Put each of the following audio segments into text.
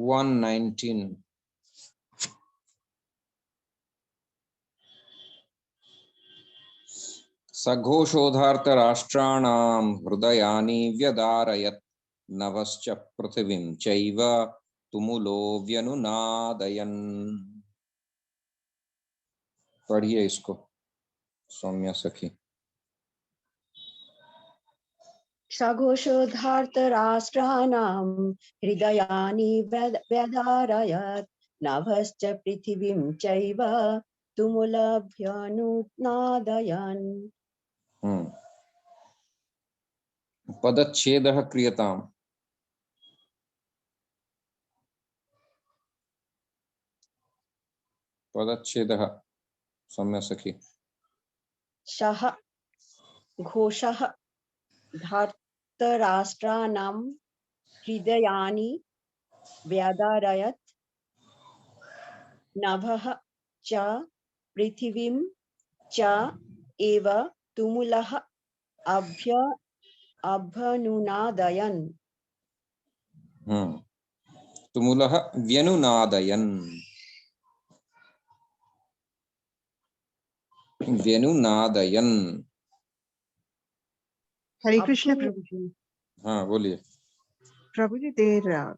119 सघोषोधार्तराष्ट्राणां हृदयानि व्यदारयत् नभश्च पृथिवीं चैव तुमुलो व्यनुनादयन्। पढ़िए इसको सौम्या सखी। सघोषोधार्तराष्ट्राणां हृदयानि व्यदारयत् नभश्च पृथिवीं चैव तुमुलभ्यनुनादयन्। पदच्छेदः क्रियताम्। पदच्छेदः सौम्या सखी। सः घोषः धार्तराष्ट्राणां हृदयानि व्यदारयत् नभः च पृथिवीं च एव तुमुलः अभ्यनुनादयन्। तुमुलः व्यनुनादयन्। व्यनुनादयन्। हरे कृष्ण प्रभु जी। हाँ बोलिए प्रभु जी, देर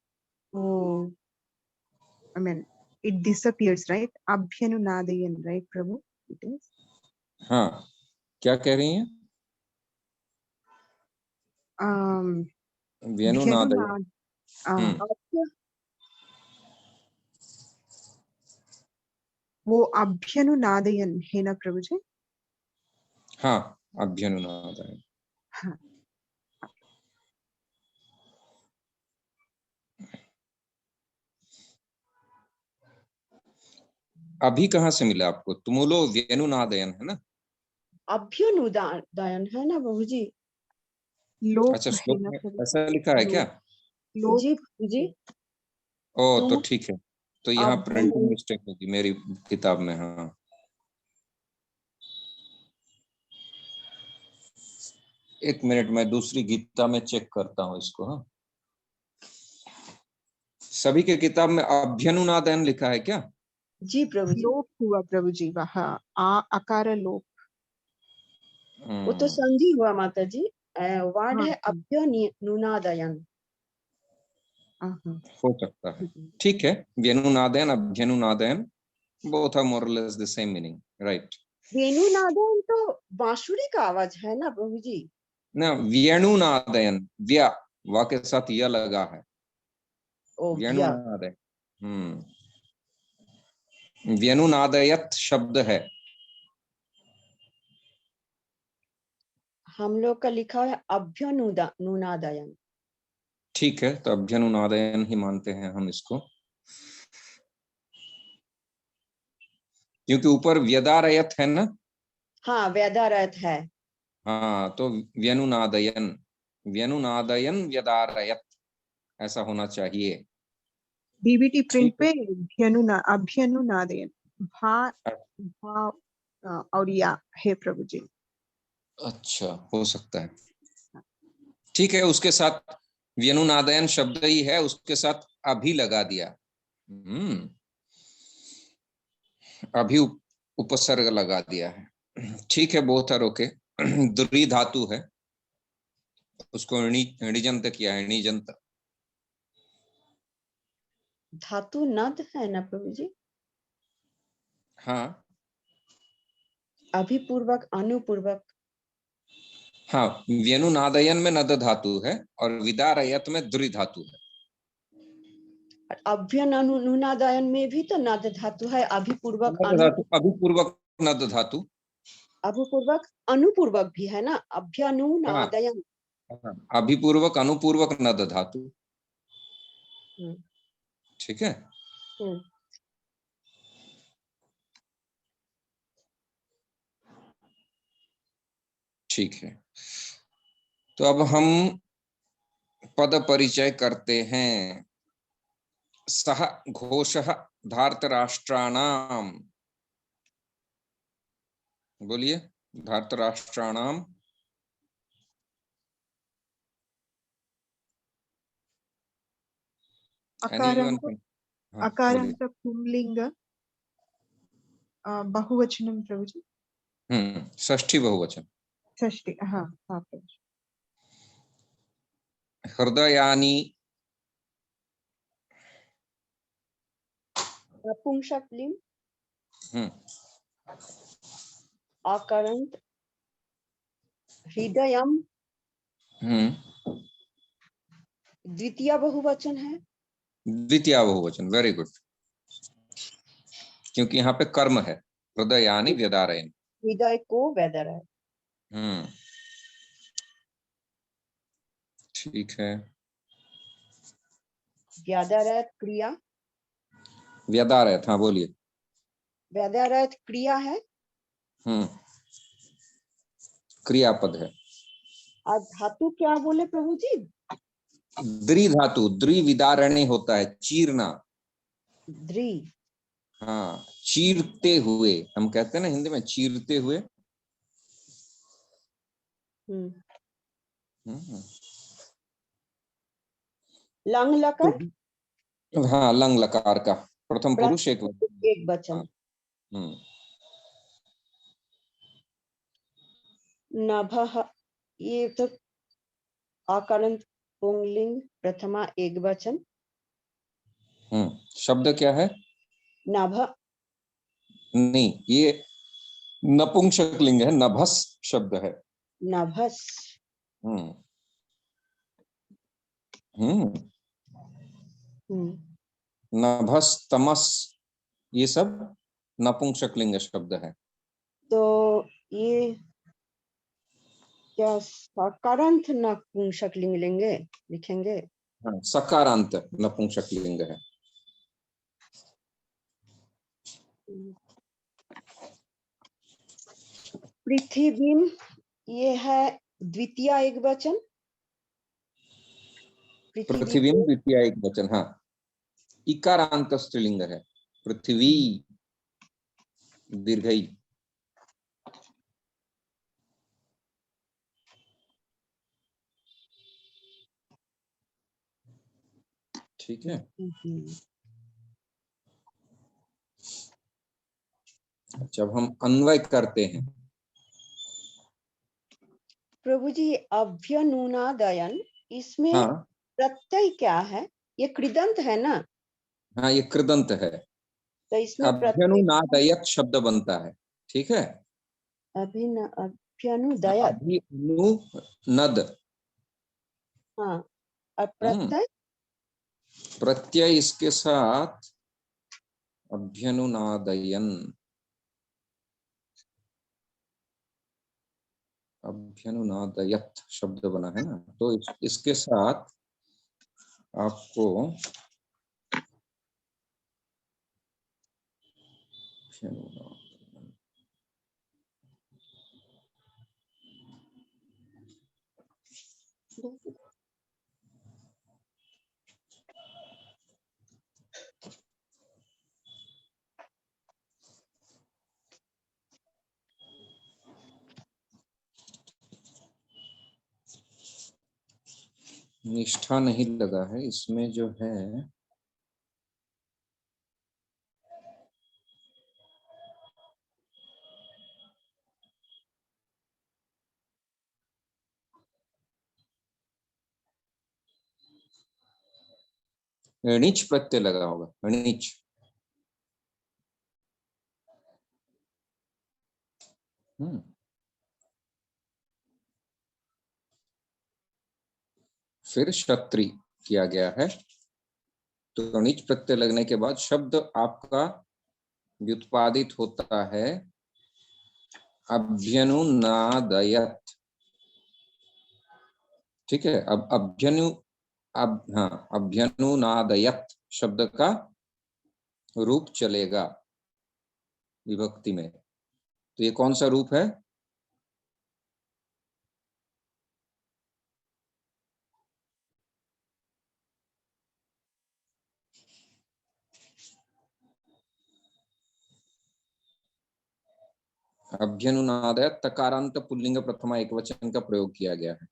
I mean it disappears, right? Abhyanunadayan, right Prabhu? It is. हाँ क्या कह रही हैं? व्यनुनादयन्। वो अभ्यनुनादयन है ना प्रभु जी? हाँ अभ्यनुनादयन्। हाँ। अभी कहाँ से मिला आपको? तुमुलो व्यनुनादयन है ना? अभ्यनुनादयन है ना प्रभु जी? लोक अच्छा है श्लोक ना में प्रभु? ऐसा लिखा है क्या? जी जी। ओ तो ठीक है, तो यहाँ प्रिंटिंग अभ्यनु मिस्टेक होगी मेरी किताब में। हाँ एक मिनट, मैं दूसरी गीता में चेक करता हूँ इसको। हाँ सभी के किताब में अभ्यनुनादयन लिखा है क्या? जी प्रभु जी। लोक हुआ प्रभु जी, वहाँ आकार लोक। वो तो संधि हुआ माता जी। वर्ड हाँ, है अभ्यनुनादयन। हो सकता है, ठीक है। व्यनुनादयन अभ्यनुनादयन both are more or less the same meaning, right? वेणुनादयन तो बांसुरी का आवाज है ना प्रभु जी? ना व्यनुनादयन, व्या वा के साथ यह लगा है। व्यनुनादयन व्यनुनादयत शब्द है। हम लोग का लिखा है अभ्यनुनादयन। ठीक है, तो अभ्यनुनादयन ही मानते हैं हम इसको, क्योंकि ऊपर व्यदारयत है ना। हाँ व्यदारयत है। हाँ तो व्यनुनादयन, व्यनुनादयन व्यदारयत ऐसा होना चाहिए। डीबीटी प्रिंट ठीक पे अभ्यनुनादयन भा भा और या है प्रभु जी। अच्छा हो सकता है, ठीक है। उसके साथ व्यनुनादयन शब्द ही है, उसके साथ अभी लगा दिया। अभी उपसर्ग लगा दिया है, ठीक है। बहुत है रोके। द्री धातु है, उसको णिजंत किया है, णिजंत। धातु नद है ना प्रभु जी? हाँ अभिपूर्वक अनुपूर्वक। हाँ व्यनुनादयन में नद धातु है और विदारयत में द्रि धातु है। अभ्यनुनादयन में भी तो नद धातु है। अभिपूर्वक अभिपूर्वक नद धातु, अभिपूर्वक अनुपूर्वक भी है ना। हाँ अभ्यनुनादयन। अभिपूर्वक अनुपूर्वक नद धातु, ठीक है। ठीक है, तो अब हम पद परिचय करते हैं। सह घोषः धार्तराष्ट्राणाम, बोलिए। धार्तराष्ट्राणाम Anyone अकारांत can? हाँ, बोलिए। अकारांत पुंलिंग बहुवचनं प्रभुजी। षष्ठी बहुवचन। षष्ठी, हाँ हाँ प्रभुजी। हृदयानि नपुंसकलिंग हम्म आकारांत हृदयम द्वितीय बहुवचन है। द्वितीय बहुवचन, वेरी गुड, क्योंकि यहाँ पे कर्म है। हृदयानि व्यदारयन्। हृदय को वेदर है। ठीक है। व्यादारत क्रिया, व्यदारयत्, हाँ बोलिए। व्यादारत क्रिया है। क्रियापद है। और धातु क्या बोले प्रभु जी? द्रि धातु, द्रि विदारणे होता है, चीरना। द्रि, हाँ, चीरते हुए, हम कहते हैं ना हिंदी में, चीरते हुए। लंग लकार, हाँ, लंग लकार का प्रथम पुरुष एक वचन। हाँ, नभः, ये तो आकारांत पुंलिंग प्रथमा एक वचन। शब्द क्या है? नभ, नहीं, ये नपुंसक लिंग है, नभस शब्द है। नभस, नभस, तमस, ये सब नपुंसक लिंग शब्द है। तो ये क्या सकारांत नपुंसक लिंग लेंगे, लिखेंगे? हाँ, सकारांत नपुंसक लिंग है। पृथ्वी, ये है द्वितीय एक वचन। पृथ्वी द्वितीय एक वचन, हाँ। इकारांत स्त्रीलिंग है, पृथ्वी दीर्घई। ठीक है। जब हम अन्वय करते हैं प्रभु जी, अभ्यनुनादयन, इसमें हाँ, प्रत्यय क्या है? ये कृदंत है ना? हाँ, ये कृदंत है। तो इसमें अभ्यनुनादयत शब्द बनता है, ठीक है। अभ्यनुदयत, अभ्यनुनद, हाँ, और प्रत्यय प्रत्यय इसके साथ अभ्यनुनादयन, अभ्यनुनादयत शब्द बना है ना, तो इसके साथ आपको निष्ठा नहीं लगा है इसमें, जो है णिच प्रत्यय लगा होगा, णिच। फिर क्षत्रि किया गया है, तो णिच प्रत्यय लगने के बाद शब्द आपका व्युत्पादित होता है अभ्यनुनादयत। ठीक है, अब अभ्यनुनादयत शब्द का रूप चलेगा विभक्ति में। तो ये कौन सा रूप है? अभ्यनुनादयत तकारांत पुल्लिंग प्रथमा एक वचन का प्रयोग किया गया है।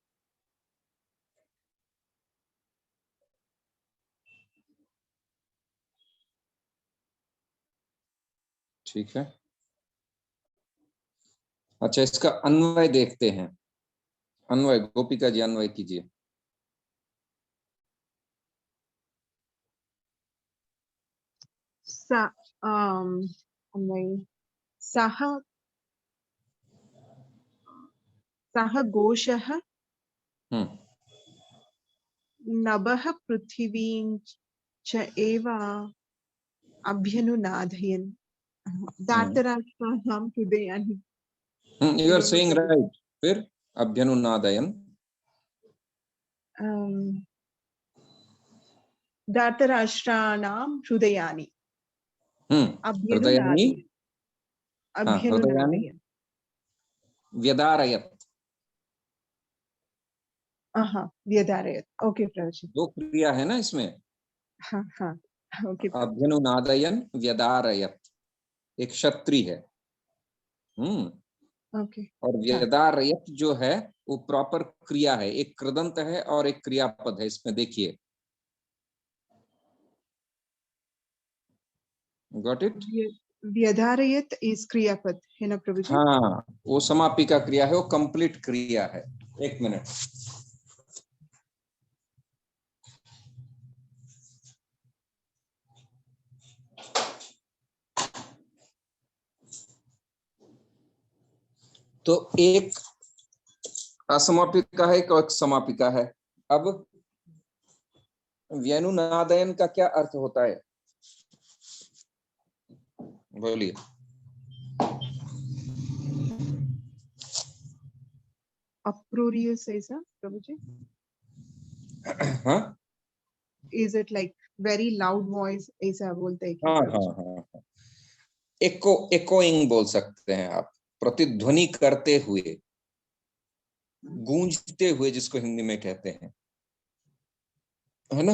ठीक है। अच्छा, इसका अन्वय देखते हैं। अन्वय, गोपिका जी अन्वय कीजिए। अन्वय सः सः घोषः नभः पृथिवीं च एव अभ्यनुनादयन् धार्तराष्ट्राणां हृदयानि। You are saying right. फिर अभ्यनुनादयन्, धार्तराष्ट्राणां हृदयानि हृदयानि, अभ्यनुनादयन् हृदयानि अभ्यनुनादयन् व्यदारयत्। व्यदारयत्। ओके प्रभुजी। दो क्रिया है ना इसमें। हाँ हाँ ओके। अभ्यनुनादयन् व्यदारयत् एक क्षत्रि है। ओके। और व्यदारयत् जो है वो प्रॉपर क्रिया है, एक कृदंत है और एक क्रियापद है इसमें, देखिए। Got it? व्यधारयत इज क्रियापद है ना प्रभुजी? हाँ, वो समापी का क्रिया है, वो कंप्लीट क्रिया है। एक मिनट। तो एक असमापिका है, एक समापिका है। अब व्यनुनादयन का क्या अर्थ होता है, बोलिए। Uproarious ऐसा प्रभुजी? हाँ Is it like very loud voice ऐसा बोलते हैं क्या हाँ प्रभुजी? हाँ। एकोइंग बोल सकते हैं आप, प्रतिध्वनि करते हुए, गूंजते हुए, जिसको हिंदी में कहते हैं, है ना,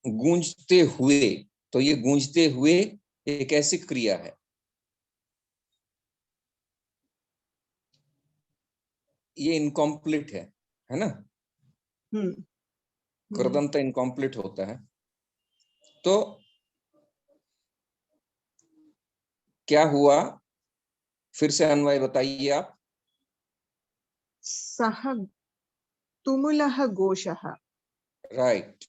गूंजते हुए। तो ये गूंजते हुए एक ऐसी क्रिया है। ये इनकम्प्लीट है ना। कृदंत इनकम्प्लीट होता है। तो क्या हुआ, फिर से अन्वय बताइए आप। सः तुमुलः घोषः। राइट।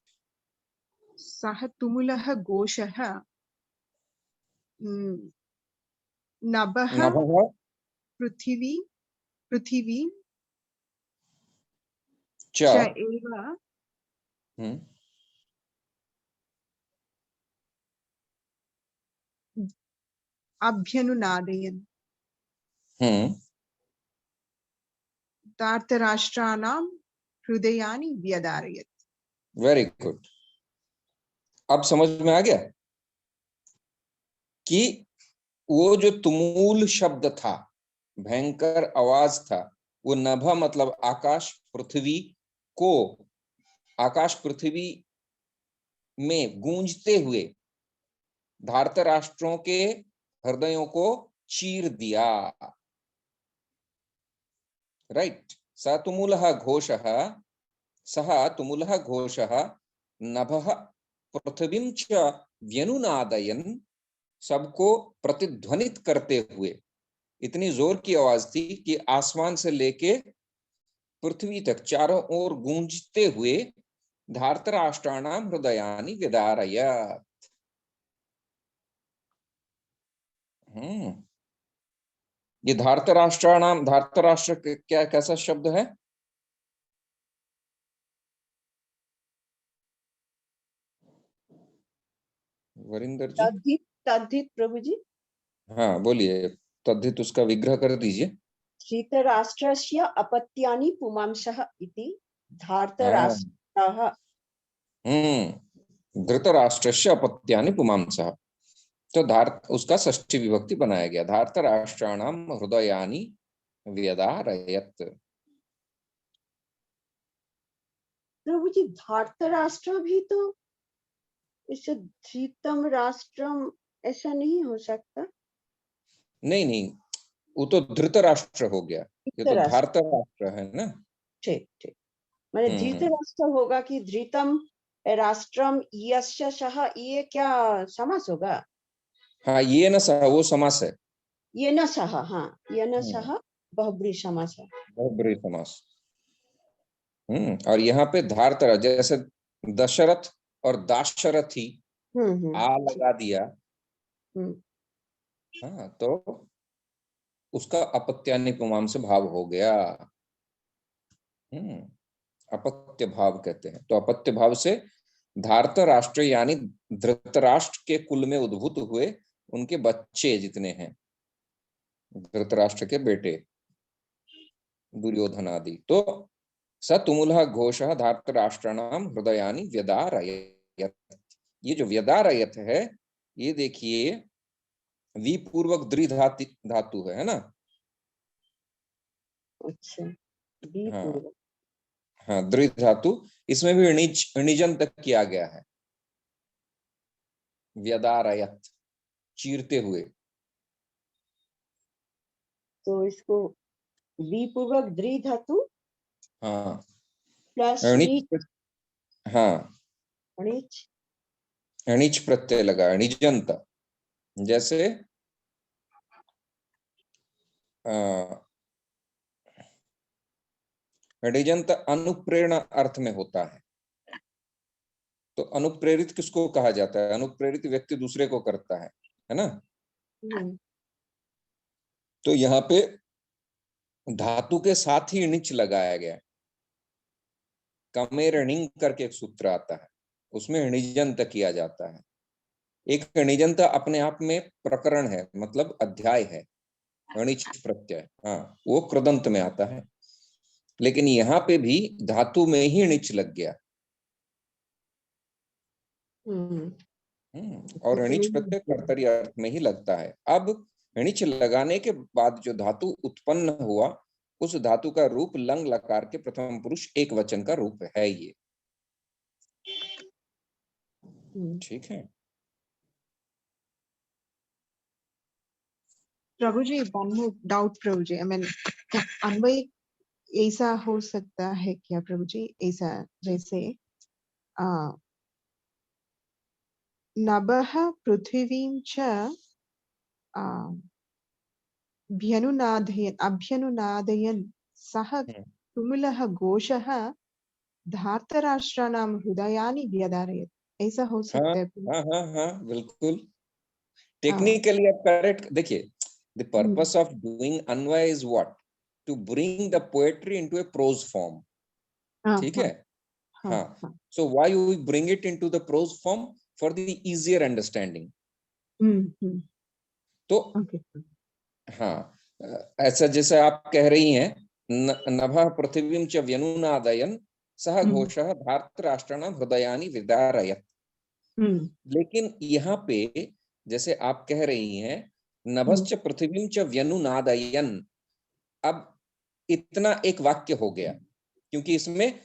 सः तुमुलः घोषः नभः नभः पृथिवी च च एव अभ्यनुनादयन् धार्तराष्ट्राणां हृदयानि व्यदारयत्। Very good. अब समझ में आ गया कि वो जो तुमूल शब्द था, भयंकर आवाज था, वो नभ मतलब आकाश पृथ्वी को, आकाश पृथ्वी में गूंजते हुए धार्तराष्ट्रों के हृदयों को चीर दिया। राइट। स तुमुलः घोषः, सः तुमुलः घोषः नभः पृथ्वीं च व्यनुनादयन्, सबको प्रतिध्वनित करते हुए। इतनी जोर की आवाज थी कि आसमान से लेके पृथ्वी तक चारों ओर गूंजते हुए धार्तराष्ट्राणाम हृदयानि व्यदारयत्। ये धार्तराष्ट्राणाम, धार्तराष्ट्र क्या कैसा शब्द है? वरिंदर जी। तद्धित, तद्धित प्रभु जी। हाँ बोलिए, तद्धित उसका विग्रह कर दीजिए। धृतराष्ट्रस्य अपत्यानि पुमांसः इति धार्तराष्ट्रः। धृतराष्ट्रस्य अपत्यानि पुमांसः। तो उसका षष्ठी विभक्ति बनाया गया, धार्तराष्ट्राणाम हृदयानि व्यदारयत्। प्रभु जी धार्तराष्ट्र भी तो इसे धृतम राष्ट्रम ऐसा नहीं हो सकता? नहीं, वो तो धृतराष्ट्र हो गया, ये तो धृतराष्ट्र। धार्तराष्ट्र है ना। ठीक ठीक। मैंने धृतराष्ट्र होगा कि धृतम राष्ट्रम यस्य सः, ये क्या समास होगा? हाँ, ये न सह वो समास है। ये न सह, हाँ ये न सह बहुब्रीहि समास है। बहुब्रीहि समास। और यहाँ पे धार्तरा, जैसे दशरथ और दाशरथी आ ठीक। लगा दिया, हम्म हाँ, तो उसका अपत्यानि पुमांस से भाव हो गया। अपत्य भाव कहते हैं। तो अपत्य भाव से धार्त राष्ट्र यानी धृतराष्ट्र के कुल में उद्भूत हुए उनके बच्चे जितने हैं, धृतराष्ट्र के बेटे दुर्योधन आदि, तो स तुमुलः घोषः धार्तराष्ट्राणाम हृदयानि व्यदारयत्। ये जो व्यदारयत है, ये देखिए वी पूर्वक द्रि धातु है ना। अच्छा, बी हाँ पूर्व। हाँ, द्रि धातु, इसमें भी णिजन तक किया गया है। व्यदारयत, चीरते हुए। तो इसको बी पूर्वक द्रि धातु हाँ प्लस नीच, णिच, हाँ नीच। णिच प्रत्यय लगा, णिजंत। जैसे णिजंत अनुप्रेरणा अर्थ में होता है। तो अनुप्रेरित किसको कहा जाता है? अनुप्रेरित व्यक्ति दूसरे को करता है ना। तो यहाँ पे धातु के साथ ही णिच लगाया गया। कमेरणिंग करके एक सूत्र आता है, उसमें णिजंत किया जाता है। एक णिजंत अपने आप में प्रकरण है, मतलब अध्याय है, णिच प्रत्यय, हाँ, वो कृदंत में आता है। लेकिन यहाँ पे भी धातु में ही णिच लग गया। और णिच प्रत्यय कर्तरी अर्थ में ही लगता है। अब णिच लगाने के बाद जो धातु उत्पन्न हुआ, उस धातु का रूप लंग लकार के प्रथम पुरुष एक वचन का रूप है ये। ठीक है प्रभु जी, one more doubt Prabhu ji, I mean, अन्वय ऐसा हो सकता है क्या प्रभु जी? ऐसा जैसे नभः पृथिवीं च अभ्यनुनादयन् सः तुमुलः घोषः धार्तराष्ट्राणां हृदयानि व्यदारयत्, ऐसा हो हाँ सकता है? हाँ हाँ हाँ, बिल्कुल। टेक्निकली आप करेक्ट। देखिए, द पर्पस ऑफ डूइंग अन्वय is what? To bring the poetry into a prose form. ठीक है, हाँ। So why we bring it into the prose form? For the easier understanding. तो हाँ, ऐसा जैसे आप कह रही हैं, नभः पृथिवीं च व्यनुनादयन् सह घोषः धार्तराष्ट्राणां हृदयानि विदारयत्। लेकिन यहाँ पे जैसे आप कह रही हैं, नभश्च पृथिवीं च व्यनुनादयन्, अब इतना एक वाक्य हो गया, क्योंकि इसमें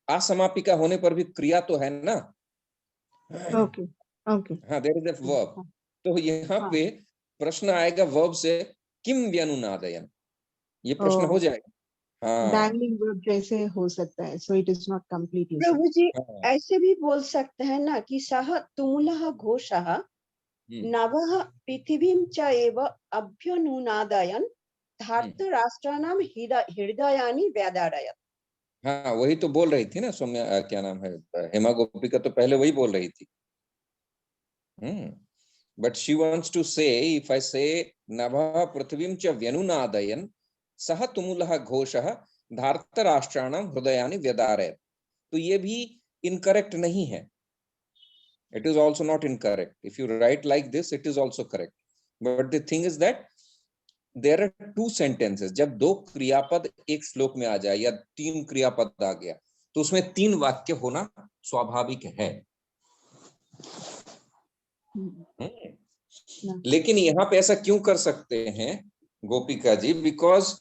असमापिका होने पर भी क्रिया तो है ना। ओके ओके, हाँ, देयर इज अ वर्ब। तो यहाँ पे प्रश्न आएगा वर्ब से, किम व्यनुनादयन्, ये प्रश्न हो जाएगा। हाँ डैंगलिंग वर्ब जैसे हो सकता है, so it is not complete. प्रभु जी, हाँ, ऐसे भी बोल सकते हैं ना कि सह तुमुलः घोषः नभः पृथिवीं च एव अभ्यनुनादयन् धार्तराष्ट्राणां हृदयानि व्यदारयत्। हाँ, वही तो बोल रही थी ना सौम्या, क्या नाम है, हेमा गोपिका, तो पहले वही बोल रही थी। बट शी वांट्स टू से, इफ आई से नभः पृथ्वीं च व्यनुनादयन् सह तुमुलः घोषः धार्तराष्ट्राणां हृदयानि व्यदारयत्, तो ये भी इनकरेक्ट नहीं है। It is also not incorrect. If you write like this, it is also correct. But the thing is that there are two sentences. जब दो क्रियापद एक श्लोक में आ जाए या तीन क्रियापद आ गया, तो उसमें तीन वाक्य होना स्वाभाविक है। लेकिन यहाँ पे ऐसा क्यों कर सकते हैं Gopika ji? Because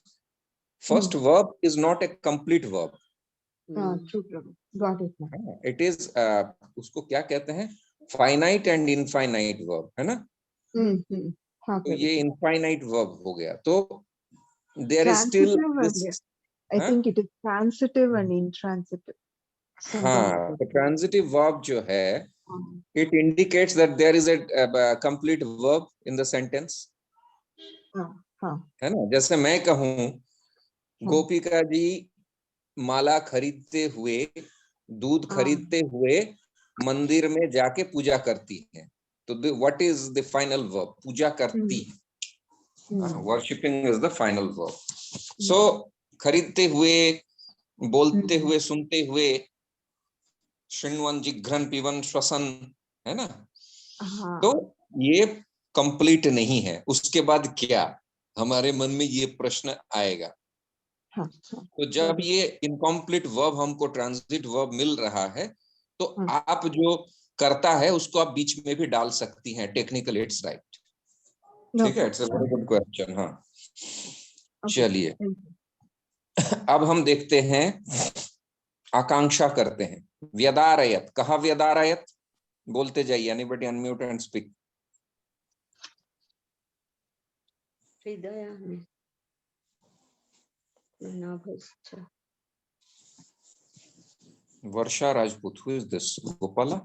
first verb is not a complete verb. It is, उसको क्या कहते हैं, फाइनाइट एंड इनफाइनाइट वर्ब, है ना। तो ये इनफाइनाइट वर्ब हो गया, तो there is still this, I think it is transitive and intransitive. हाँ, तो ट्रांजिटिव वर्ब जो है, it indicates that there is a complete verb in the sentence. है ना? जैसे मैं कहूँ गोपिका जी माला खरीदते हुए, दूध खरीदते हुए मंदिर में जाके पूजा करती हैं, तो what is the final verb? पूजा करती है, worshipping is the final verb. So खरीदते हुए, बोलते हुए, सुनते हुए, शृण्वन जिघ्रन पिबन श्वसन, है ना? तो ये कंप्लीट नहीं है. उसके बाद क्या, हमारे मन में ये प्रश्न आएगा. तो जब ये इनकम्प्लीट वर्ब हमको ट्रांजिट वर्ब मिल रहा है, तो आप जो करता है उसको आप बीच में भी डाल सकती हैं. Technically it's right. ठीक है, it's a very good question. हाँ, चलिए अब हम देखते हैं, आकांक्षा करते हैं. व्यदारयत, कहा व्यदारयत? बोलते जाइए. Anybody unmute and speak. हृदयानि नाभश्च. Varsha Rajput, who is this? Gopala?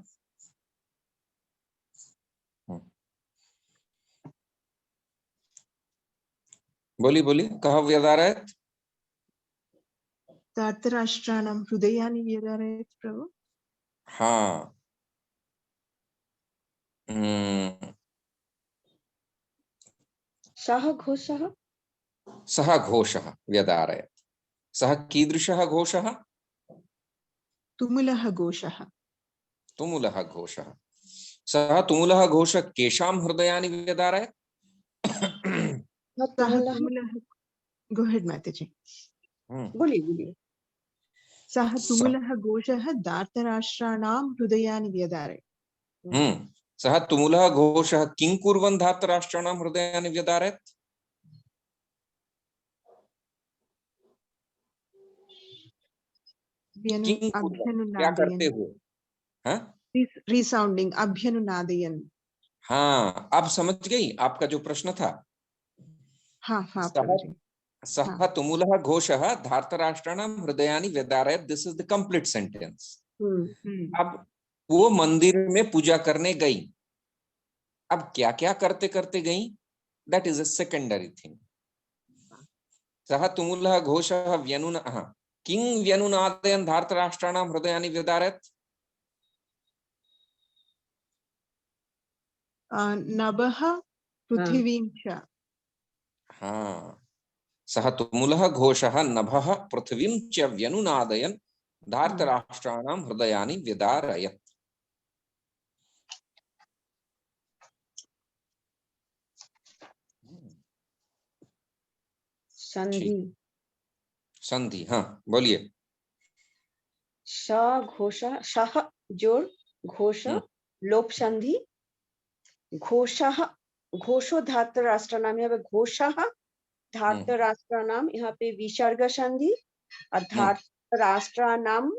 बोली बोली, कहा व्यदारयत? धार्तराष्ट्राणां हृदयानि व्यदारयत् प्रभु. हाँ. सः घोषः. सः घोषः व्यदारयत्. सः कीदृशः घोषः? तुमुलः घोषः. तुमुलः घोषः. सः तुमुलः घोषः केषां हृदयानि व्यदारयत्? Go ahead, Mataji. बोलिए. सः तुमुलः घोषः धार्तराष्ट्राणां हृदयानि व्यदारयत्. सः तुमुलः घोषः किं कुर्वन् धार्तराष्ट्राणां हृदयानि व्यदारयत्? क्या करते हुए? हाँ, रिसाउंडिंग, अभ्यनुनादयन्. हाँ, अब समझ गई आपका जो प्रश्न था. हाँ, सः तुमुलः घोषः धार्तराष्ट्राणां हृदयानि व्यदारयत्. This is the complete sentence. अब वो मंदिर में पूजा करने गई. अब क्या क्या करते करते गई, that is a secondary thing. सः तुमुलः घोषः किं व्यनुनादयन् धार्तराष्ट्राणां हृदयानि व्यदारयत्? नभः पृथिवीं च. हाँ, सः तुमुलः घोषः नभः पृथिवीं च व्यनुनादयन् धार्तराष्ट्राणां हृदयानि व्यदारयत्. संधि. हाँ, बोलिए. श घोषः, शः जोड़, घोष लोप संधि. घोषः, घोषो धार्तराष्ट्राणाम, यहाँ पे घोषः धार्तराष्ट्राणाम, यहाँ पे विसर्ग संधि. और धार्तराष्ट्राणाम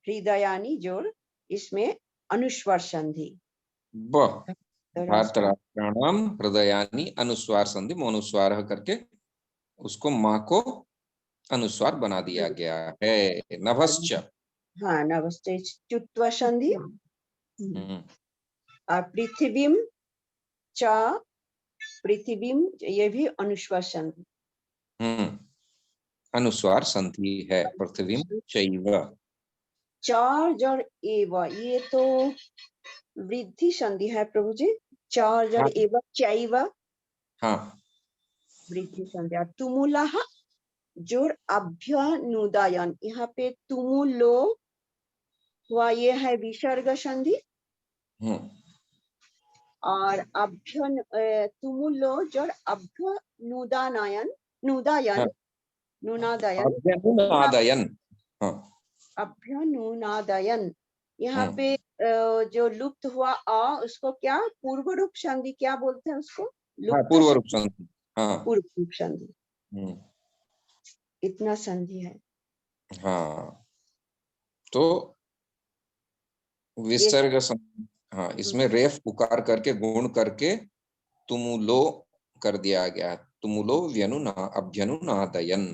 हृदयानि जोड़, इसमें अनुस्वार संधि. धार्तराष्ट्राणाम हृदयानि अनुस्वार संधि, मोनुस्वार करके उसको माँ को अनुस्वार बना दिया गया है. नभश्च. हाँ, नभश्च चुत्वा संधि. और पृथिवीं च, पृथिवीं, ये भी अनुस्वार संधि. अनुस्वार संधि है. पृथ्वीं चैव. चार जड़ एव, ये तो वृद्धि संधि है प्रभु जी. चार जड़ एव चैव. हाँ, वृद्धि संधि. तुमुलः जोड़ अभ्यनुदायन, यहाँ पे तुमुलो हुआ, ये है विसर्ग संधि. और तुमुलो जोड़ अभ्यनुदायन, नुदायन, नुनादयन, अभ्यनुनादयन. यहाँ पे जो लुप्त हुआ अ, उसको क्या पूर्व रूप संधि क्या बोलते हैं उसको? पूर्व रूप संधि. पूर्व रूप संधि. इतना संधि है. हाँ, तो विसर्ग संधि. हाँ, इसमें रेफ उकार करके गुण करके तुमुलो कर दिया गया. तुमुलो व्यनुना अभ्यनुनादयन.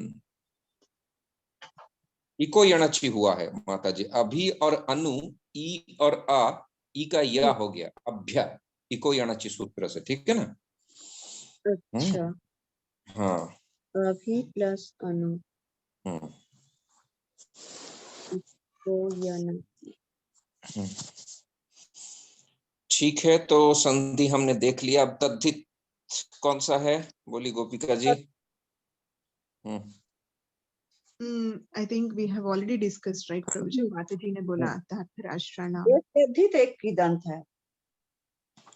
इको यणचि हुआ है माता जी। अभी और अनु, ई और आ, ई का या हो गया अभ्य, इको यणचि सूत्र से, ठीक है ना। अच्छा, हाँ। अभी प्लस अनु हम्म, को यणचि। ठीक है, तो संधि हमने देख लिया। अब तद्धित कौन सा है, बोली गोपिका जी। I think we have already discussed, right, Prabhuji? माता जी ने बोला धार्तराष्ट्राणाम। ये तद्धित एक कृदंत है।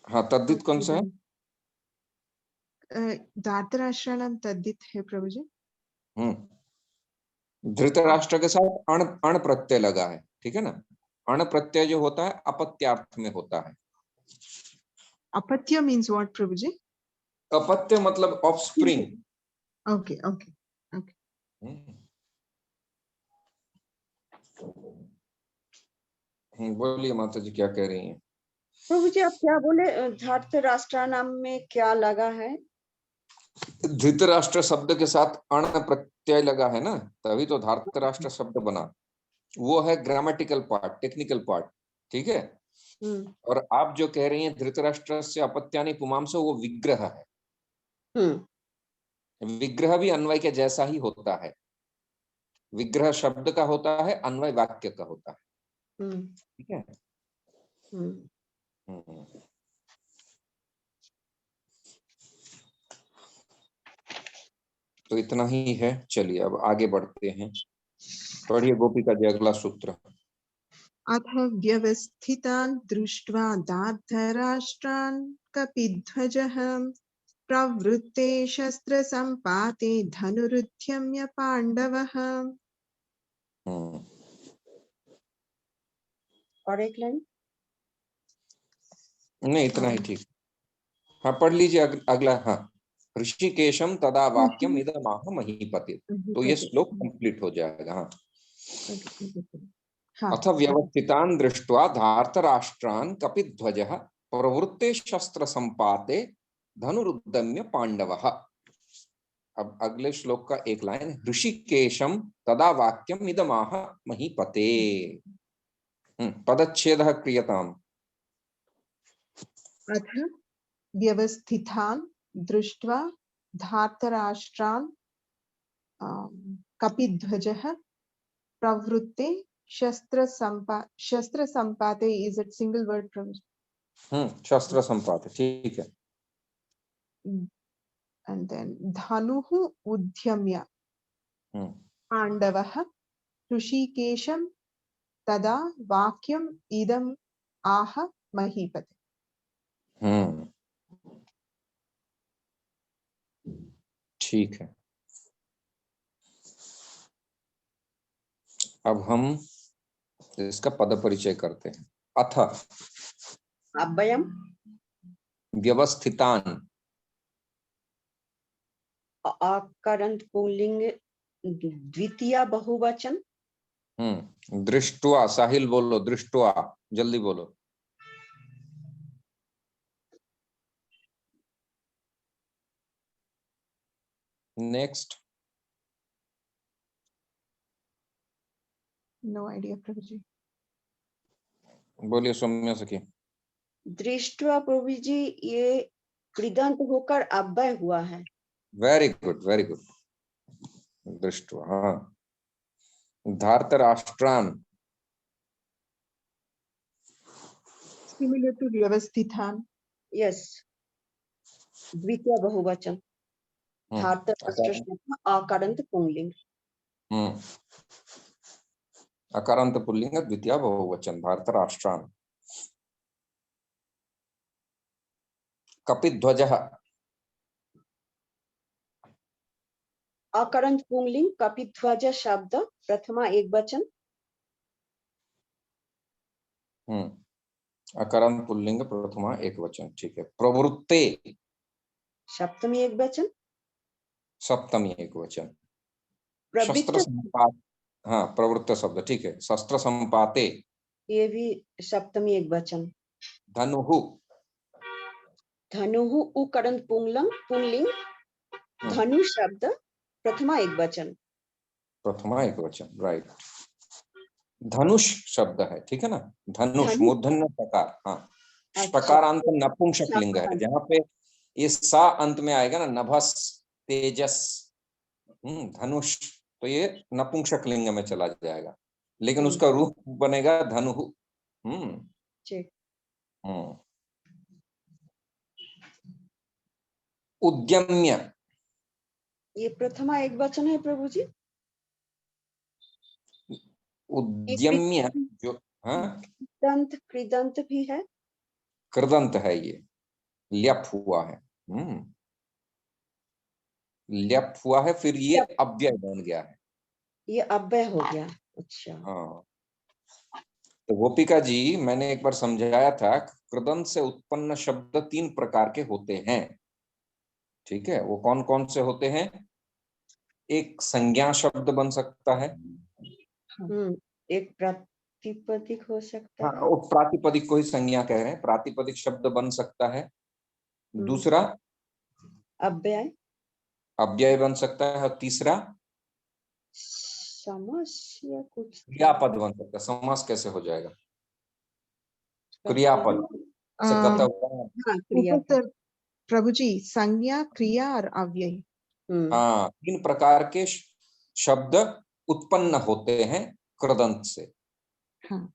हाँ, तद्धित कौन सा है? धार्तराष्ट्राणाम तद्धित है प्रभुजी। धृतराष्ट्र के साथ अण अण प्रत्यय लगा है, ठीक है ना। अण प्रत्यय जो होता है अपत्यार्थ में होता है। अपत्य मीन्स व्हाट प्रभुजी? अपत्य मतलब ऑफस्प्रिंग। Okay okay okay. बोलिए माता जी, क्या कह रही हैं? प्रभु जी, आप क्या बोले? धार्तराष्ट्राणाम में क्या लगा है? धृतराष्ट्र शब्द के साथ अण प्रत्यय लगा है ना, तभी तो धार्तराष्ट्र शब्द बना। वो है ग्रामेटिकल पार्ट, टेक्निकल पार्ट, ठीक है। और आप जो कह रही हैं धृतराष्ट्र से अपत्यानि पुमांसो, वो विग्रह है। विग्रह भी अन्वय के जैसा ही होता है। विग्रह शब्द का होता है, अन्वय वाक्य का होता है, ठीक है। तो इतना ही है। चलिए अब आगे बढ़ते हैं। पढ़िए गोपिका जी अगला सूत्र। अथ व्यवस्थितान् दृष्ट्वा धार्तराष्ट्रान् कपिध्वजः प्रवृत्ते शस्त्रसम्पाते धनुरुद्यम्य पाण्डवः। और एक लाइन नहीं, इतना ही ठीक। हाँ, पढ़ लीजिए अगला। हाँ, ऋषिकेशम तदा वाक्यम इदमाह महीपते। तो ये श्लोक कंप्लीट हो जाएगा। हाँ, अथ व्यवस्थितान् दृष्ट्वा धार्तराष्ट्रान् कपिध्वजः प्रवृत्ते शस्त्र संपाते धनुरुद्यम्य पांडवः। अब अगले श्लोक का एक लाइन, ऋषिकेशम तदा वाक्यम इदमाह महीपते। पदच्छेदः क्रियताम्। अथ व्यवस्थितान् दृष्ट्वा धार्तराष्ट्रान् कपिध्वजः प्रवृत्ते शस्त्र संपाते। इज इट सिंगल वर्ड प्रभु? शस्त्र संपाते, ठीक है। एंड देन धनुः उद्यम्य पांडवः ऋषिकेशं तदा वाक्यम इदम आह महीपते। ठीक है। अब हम इसका पद परिचय करते हैं। अथ अभयम व्यवस्थितान्, आकरंत पुल्लिंग द्वितीय बहुवचन। दृष्ट्वा, साहिल बोलो, दृष्ट्वा, जल्दी बोलो। नेक्स्ट। नो आइडिया प्रभु जी। बोलिए सौम्या सखी। दृष्टवा प्रभु जी, ये कृदंत होकर अव्यय हुआ है। Very good, very good. दृष्ट्वा, हाँ। धार्तराष्ट्रान्, सिमिलर टू व्यवस्थितान्। यस, द्वितीय बहुवचन। धार्तराष्ट्र आकरंत पुल्लिंग। अकारांत पुल्लिंग द्वितीय बहुवचन, धार्तराष्ट्रान्। कपिध्वजः, आकरंत पुल्लिंग कपिध्वज शब्द प्रथमा एक वचन। अकारांत पुल्लिंग प्रथमा एक वचन, ठीक है। प्रवृत्ते सप्तमी एक वचन। सप्तमी एक वचन। शस्त्र प्रवृत्त, संपात, हाँ, प्रवृत्त शब्द, ठीक है। शस्त्र संपाते, ये भी सप्तमी एक वचन। धनुः, धनुः उकरंत पुल्लिंग धनु शब्द प्रथमा एक वचन। प्रथमा एक वचन, राइट। धनुष शब्द है, ठीक है ना, धनुष धनुष। मूर्धन्य टकार, हाँ अच्छा, टकारांत नपुंसक लिंग है, जहाँ पे ये सा अंत में आएगा ना, नभस तेजस, धनुष, तो ये नपुंसक लिंग में चला जाएगा, लेकिन उसका रूप बनेगा धनु। ठीक। उद्यम्य, ये प्रथमा एक वचन है प्रभु जी। उद्यम्य जो, हाँ दंत कृदंत भी है। कृदंत है, ये ल्यप हुआ है, ल्यप हुआ है, फिर ये अव्यय बन गया है, ये अव्यय हो गया। अच्छा। हाँ। तो गोपिका जी, मैंने एक बार समझाया था, कृदंत से उत्पन्न शब्द 3 प्रकार के होते हैं, ठीक है, वो कौन कौन से होते हैं? एक संज्ञा शब्द बन सकता है, एक प्रातिपदिक हो सकता हाँ है। वो प्रातिपदिक को ही संज्ञा कह रहे हैं, प्रातिपदिक शब्द बन सकता है। दूसरा अव्यय, अव्यय बन सकता है, और तीसरा समास या कुछ क्रियापद बन सकता है। समास कैसे हो जाएगा? क्रियापद से हाँ, क्रियापद। प्रभु जी, संज्ञा, क्रिया और अव्यय, हाँ 3 प्रकार के शब्द उत्पन्न होते हैं कृदंत से, हाँ,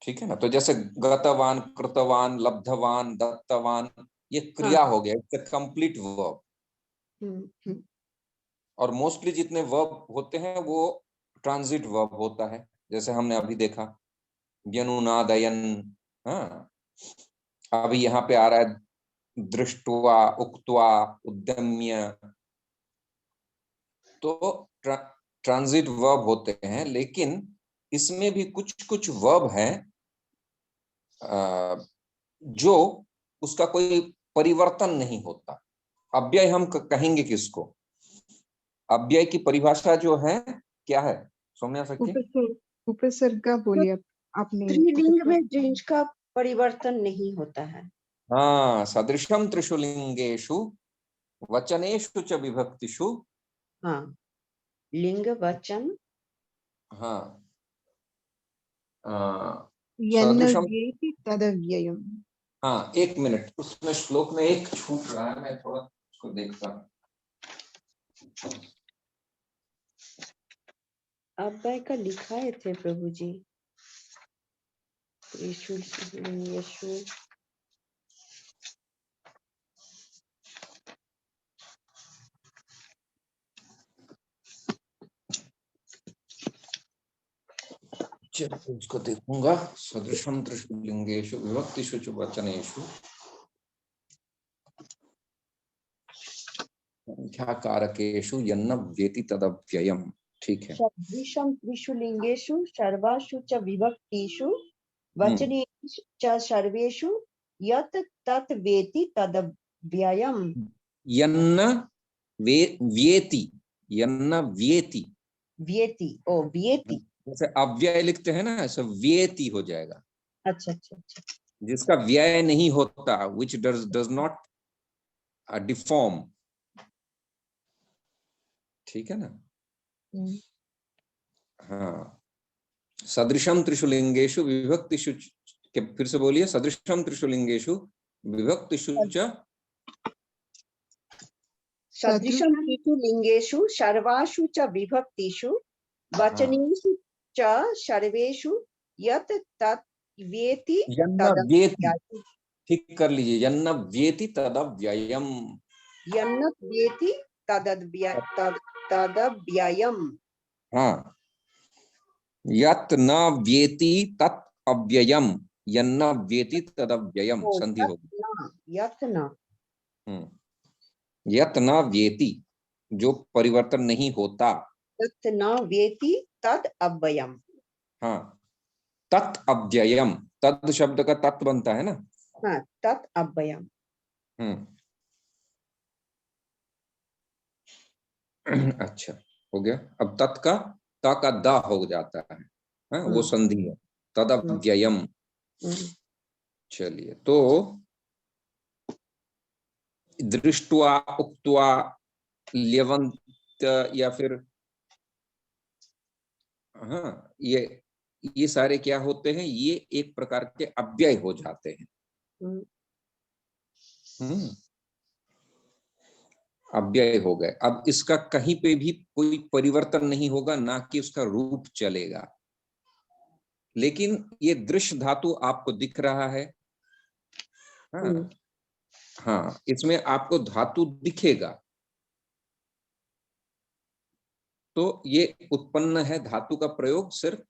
ठीक है ना। तो जैसे गतवान, कृतवान, लब्धवान, दत्तवान, ये क्रिया हो गया, इट्स अ कंप्लीट वर्ब। और मोस्टली जितने वर्ब होते हैं वो ट्रांजिट वर्ब होता है, जैसे हमने अभी देखा व्यनुनादयन, हाँ अभी यहाँ पे आ रहा है दृष्टवा, उक्त्वा, उद्यम्य, तो ट्रांजिट वर्ब होते हैं, लेकिन इसमें भी कुछ कुछ वर्ब हैं जो उसका कोई परिवर्तन नहीं होता। अव्यय हम कहेंगे किसको? अव्यय की परिभाषा जो है क्या है सौम्या सखी? उपसर्ग बोलिए आपने। स्त्रीलिंग में जिसका परिवर्तन नहीं होता है। हाँ, सदृशम त्रिषु लिंगेषु वचनेषु च विभक्तिषु, हाँ, लिंग वचन, हाँ सदृशम, यन्नव्येति तदव्ययम्। हाँ 1 मिनट, उसमें श्लोक में एक छूट रहा है, मैं थोड़ा उसको देखता हूँ। अव्यय का लिखाए थे प्रभु जी, त्रिशूल लिंगेषु। चलो उसको देखूंगा। सदृशम त्रिषु लिंगेषु विभक्तिषु च वचनेषु संख्याकारकेषु यन्नव्येति तदव्ययम्, ठीक है। सदृशं त्रिषु लिंगेषु सर्वासु च विभक्तिषु वचनेषु च सर्वेषु यत् तत् वेति तदव्ययम्। यन्न व्येति, यन्न व्येति, व्येति, ओ व्येति, जैसे अव्यय लिखते हैं ना, ऐसा व्येति हो जाएगा। अच्छा अच्छा अच्छा, जिसका व्यय नहीं होता, which does not deform, ठीक है ना। हाँ, सदृशम त्रिषु लिंगेषु विभक्तिषु, फिर से बोलिए, सदृशम त्रिषु लिंगेषु विभक्तिषु च, सदृशं त्रिषु लिंगेषु सर्वासु च विभक्तिषु वचनेषु च सर्वेषु यत् तत् वेति यन्न व्येति, ठीक कर लीजिए, यन्न व्येति तदव्ययम्, यन्न वेति तदव्ययम्। हाँ यत् न व्येति तत् अव्ययम्, यन्न व्येति तदव्ययम्, संधि होगी। यत् न, यत् न व्येति, जो परिवर्तन नहीं होता, तत् न वेति तद अव्ययम्। हाँ तत् अव्ययम्, तद शब्द का तत् बनता है ना, हाँ तत् अव्ययम्। अच्छा हो गया। अब तत् का ता का दा हो जाता है, हाँ वो संधि है, तद अव्ययम्। चलिए, तो दृष्ट्वा, उक्त्वा, ल्यवंत, या फिर हाँ ये ये सारे क्या होते हैं, ये एक प्रकार के अव्यय हो जाते हैं। अव्यय हो गए। अब इसका कहीं पे भी कोई परिवर्तन नहीं होगा, ना कि उसका रूप चलेगा। लेकिन ये दृश्य धातु आपको दिख रहा है। हाँ, हाँ, इसमें आपको धातु दिखेगा। तो ये उत्पन्न है, धातु का प्रयोग सिर्फ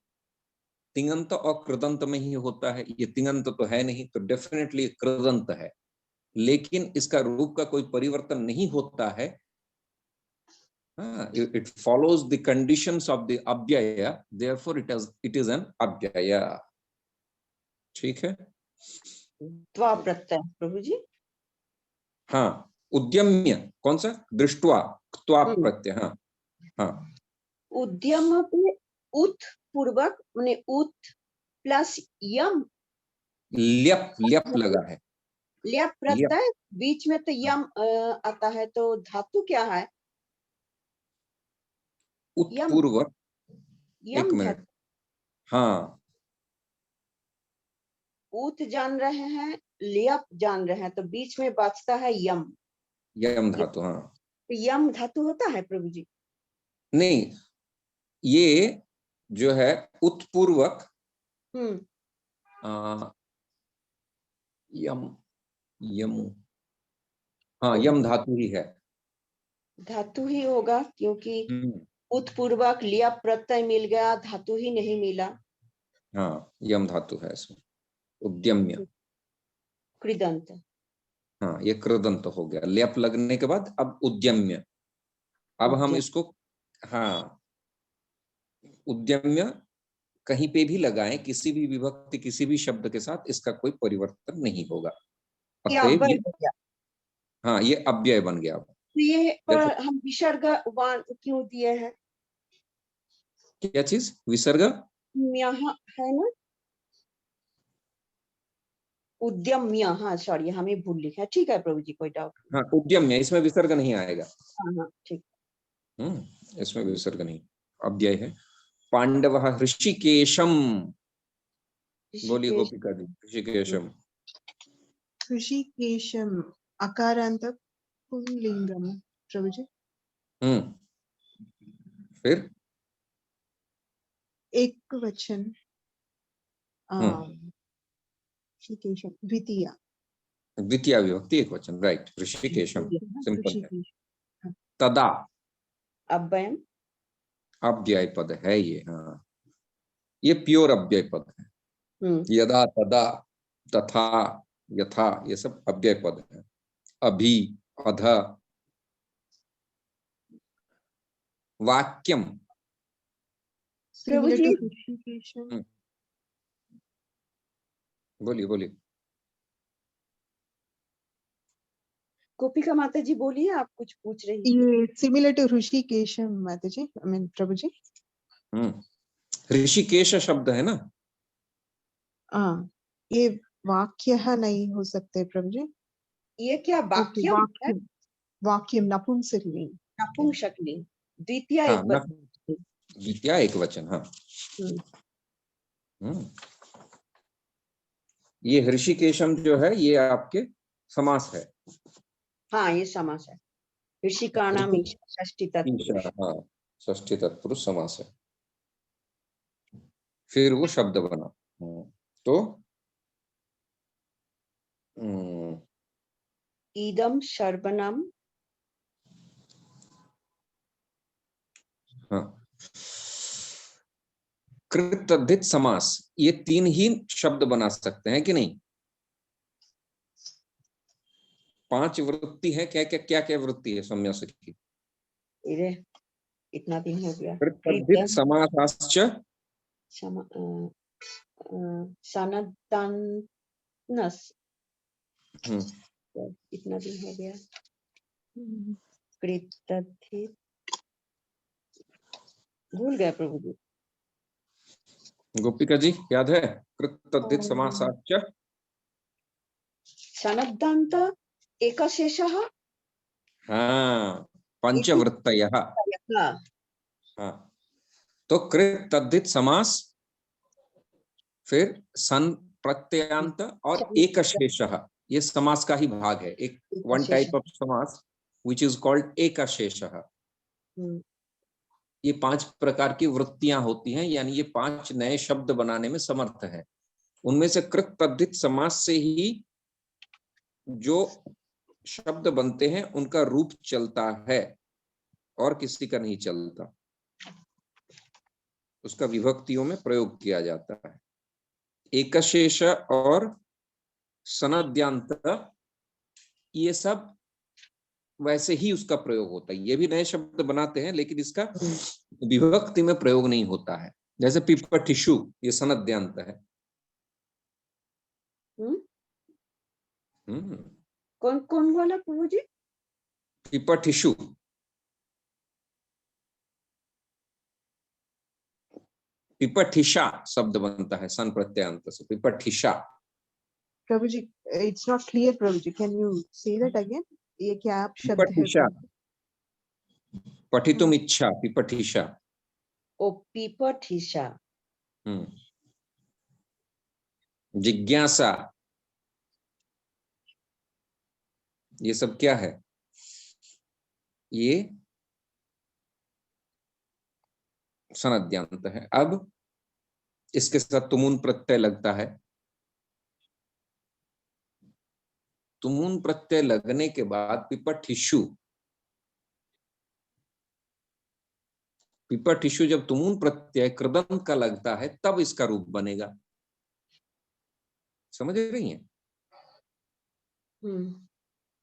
तिङंत और कृदंत में ही होता है। ये तिङंत तो है नहीं, तो डेफिनेटली कृदंत है। लेकिन इसका रूप का कोई परिवर्तन नहीं होता है। It follows the conditions of the अव्यय, therefore it is an अव्यय। ठीक है। त्वा प्रत्यय प्रभु जी। हाँ, उद्यम्य कौन सा, दृष्ट्वा, त्वा प्रत्यय। हाँ, हाँ, उद्यम पे उत पूर्वक माने उत प्लस यम, ल्यप, ल्यप लगा है। ल्यप प्रत्यय, बीच में तो यम आता है, तो धातु क्या है? उत्पूर्वक। एक यम मिनट। धातु। हाँ, उत जान रहे हैं, ल्यप जान रहे हैं, तो बीच में बचता है यम। यम धातु। हाँ, तो यम धातु होता है प्रभु जी? नहीं, ये जो है उत्पूर्वक यम, यम, हाँ, यम धातु ही है। धातु ही होगा, क्योंकि उत्पूर्वक लिया प्रत्यय मिल गया, धातु ही नहीं मिला। हाँ, यम धातु है इसमें। उद्यम्य, कृदंत। हाँ, ये कृदंत हो गया लेप लगने के बाद। अब उद्यम्य, अब हम इसको, हाँ, उद्यम्य कहीं पे भी लगाएं, किसी भी विभक्ति, किसी भी शब्द के साथ, इसका कोई परिवर्तन नहीं होगा। अतएव ये, हाँ, ये अव्यय बन गया। तो ये पर हम विसर्ग वान क्यों दिए हैं? क्या चीज? विसर्ग यहाँ है ना, उद्यम्य। हाँ सॉरी, हमें भूल लिखा है। ठीक है प्रभु जी, कोई डाउट? हाँ, उद्यम्य, इसमें विसर्ग नहीं आएगा। हाँ ठीक। इसमें विसर्ग नहीं, अव्यय है। पांडव ऋषिकेशम, बोलिए गोपिका जी। ऋषिकेशम, ऋषिकेशम अकारांत पुंलिंगम प्रभु जी। फिर एक वचन, ऋषिकेशम द्वितीय, द्वितीय विभक्ति एक वचन, राइट। ऋषिकेशम सिंपल है। तदा, अव्यय, अव्यय पद है ये। हाँ, ये प्योर अव्यय पद है। यदा, तदा, तथा, यथा, ये सब अव्यय पद है। अभी, अध, वाक्यम। प्रभु जी बोलिए, बोलिए। गोपिका माता जी बोलिए, आप कुछ पूछ रही थी। ये सिमिलर टू ऋषिकेशम माता जी, आई मीन प्रभु जी। ऋषिकेश शब्द है ना। ये वाक्य नहीं हो सकते प्रभु जी। ये क्या वाक्य? वाक्यम, वाक्यम नपुंसकलिंग, नपुंसकलिंग, द्वितीय हाँ, एक वचन। द्वितीय एक वचन। हाँ, ये ऋषिकेशम जो है, ये आपके समास है। हाँ, ये समास है। ऋषिकाणाम षष्ठी तत्पुरुष। हाँ, षष्ठी तत्पुरुष समास है। फिर वो शब्द बना। तो इदम सर्वनाम। हाँ, कृत तद्धित समास, ये तीन ही शब्द बना सकते हैं कि नहीं? 5 वृत्ति है। क्या क्या क्या क्या वृत्ति है सम्यासक की? इतना दिन हो गया। कृत तद्धित समासाश्च सनदानस, इतना दिन हो गया। कृत तद्धित, भूल गया प्रभु जी। गोपिका जी याद है? कृत तद्धित समासाश्च सनदान्त एकशेषः। हाँ, पंचवृत्तयः। हाँ, तो कृत तद्धित समास फिर सन प्रत्ययांत और एकशेषः, ये समास का ही भाग है, एक वन टाइप ऑफ समास विच इज कॉल्ड एकशेषः। ये 5 प्रकार की वृत्तियां होती हैं, यानी ये 5 नए शब्द बनाने में समर्थ है। उनमें से कृत तद्धित समास से ही जो शब्द बनते हैं उनका रूप चलता है और किसी का नहीं चलता, उसका विभक्तियों में प्रयोग किया जाता है। एकशेष और सनद्यांत, ये सब वैसे ही उसका प्रयोग होता है, ये भी नए शब्द बनाते हैं लेकिन इसका विभक्ति में प्रयोग नहीं होता है। जैसे पिपठिषु, ये सनद्यांत है। कौन कौन वाला प्रभु जी? पिपठिषु, पिपठिषा शब्द बनता है सन प्रत्ययांत से, पिपठिषा। प्रभु जी, it's not clear Prabhu ji, can you say that again? ये क्या आप शब्द है? पिपठिषा, पठितुम इच्छा, पिपठिषा। ओ पिपठिषा। जिज्ञासा, ये सब क्या है? ये सनद्यांत है। अब इसके साथ तुमुन प्रत्यय लगता है। तुमुन प्रत्यय लगने के बाद पिपठिषु, पिपठिषु जब तुमुन प्रत्यय कृदंत का लगता है तब इसका रूप बनेगा। समझ रही हैं?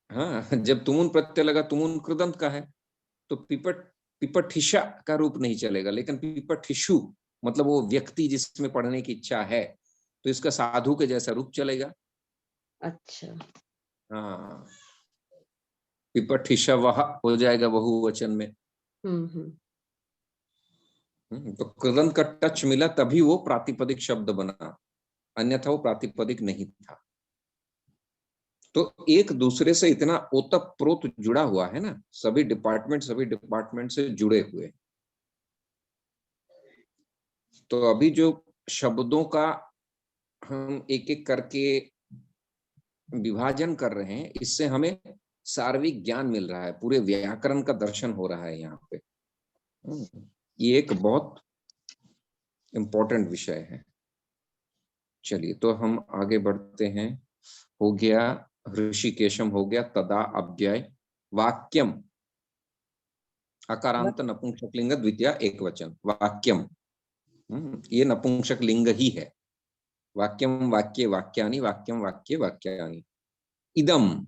हाँ, जब तुमुन प्रत्यय लगा, तुमुन कृदंत का है, तो पिपठिषा का रूप नहीं चलेगा, लेकिन पिपठिषु मतलब वो व्यक्ति जिसमें पढ़ने की इच्छा है, तो इसका साधु के जैसा रूप चलेगा। अच्छा। हाँ, पिपठिषा वह हो जाएगा बहुवचन में। तो कृदंत का टच मिला तभी वो प्रातिपदिक शब्द बना, अन्यथा वो प्रातिपदिक नहीं था। तो एक दूसरे से इतना ओतप्रोत जुड़ा हुआ है ना, सभी डिपार्टमेंट से जुड़े हुए। तो अभी जो शब्दों का हम एक एक करके विभाजन कर रहे हैं, इससे हमें सार्विक ज्ञान मिल रहा है, पूरे व्याकरण का दर्शन हो रहा है यहाँ पे। ये एक बहुत इम्पोर्टेंट विषय है। चलिए, तो हम आगे बढ़ते हैं। हो गया ऋषिकेशम, हो गया तदा अव्यय। वाक्यम, अकारांत नपुंसक लिंग द्वितीय एकवचन। वाक्यम, ये नपुंसक लिंग ही है। वाक्यम वाक्ये वाक्यानि, वाक्यम वाक्ये वाक्यानि। इदम,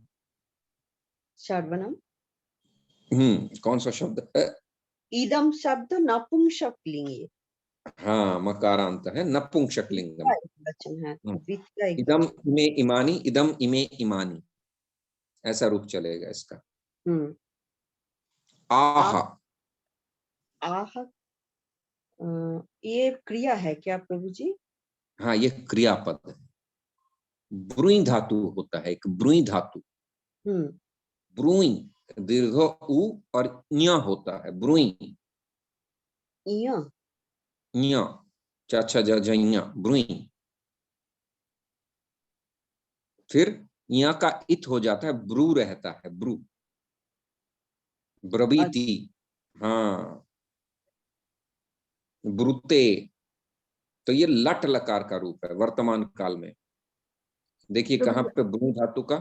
सर्वनाम। कौन सा शब्द है? इदम शब्द नपुंसक लिंग। हाँ, मकारांत है, नपुंसक लिंगम। वचन है। इदम इमे इमानी, इदम इमे इमानी, ऐसा रूप चलेगा इसका। आह, आह, ये क्रिया है क्या प्रभु जी? हाँ, ये क्रियापद है। ब्रूई धातु होता है, एक ब्रूई धातु। ब्रूई, दीर्घ उ और ञ होता है, ब्रूई। ञ, चाचा जइया, ब्रूई। फिर ञ का इत हो जाता है, ब्रू रहता है, ब्रू। ब्रवीति, हाँ, ब्रुते। तो ये लट लकार का रूप है वर्तमान काल में। देखिए कहाँ पे ब्रू धातु का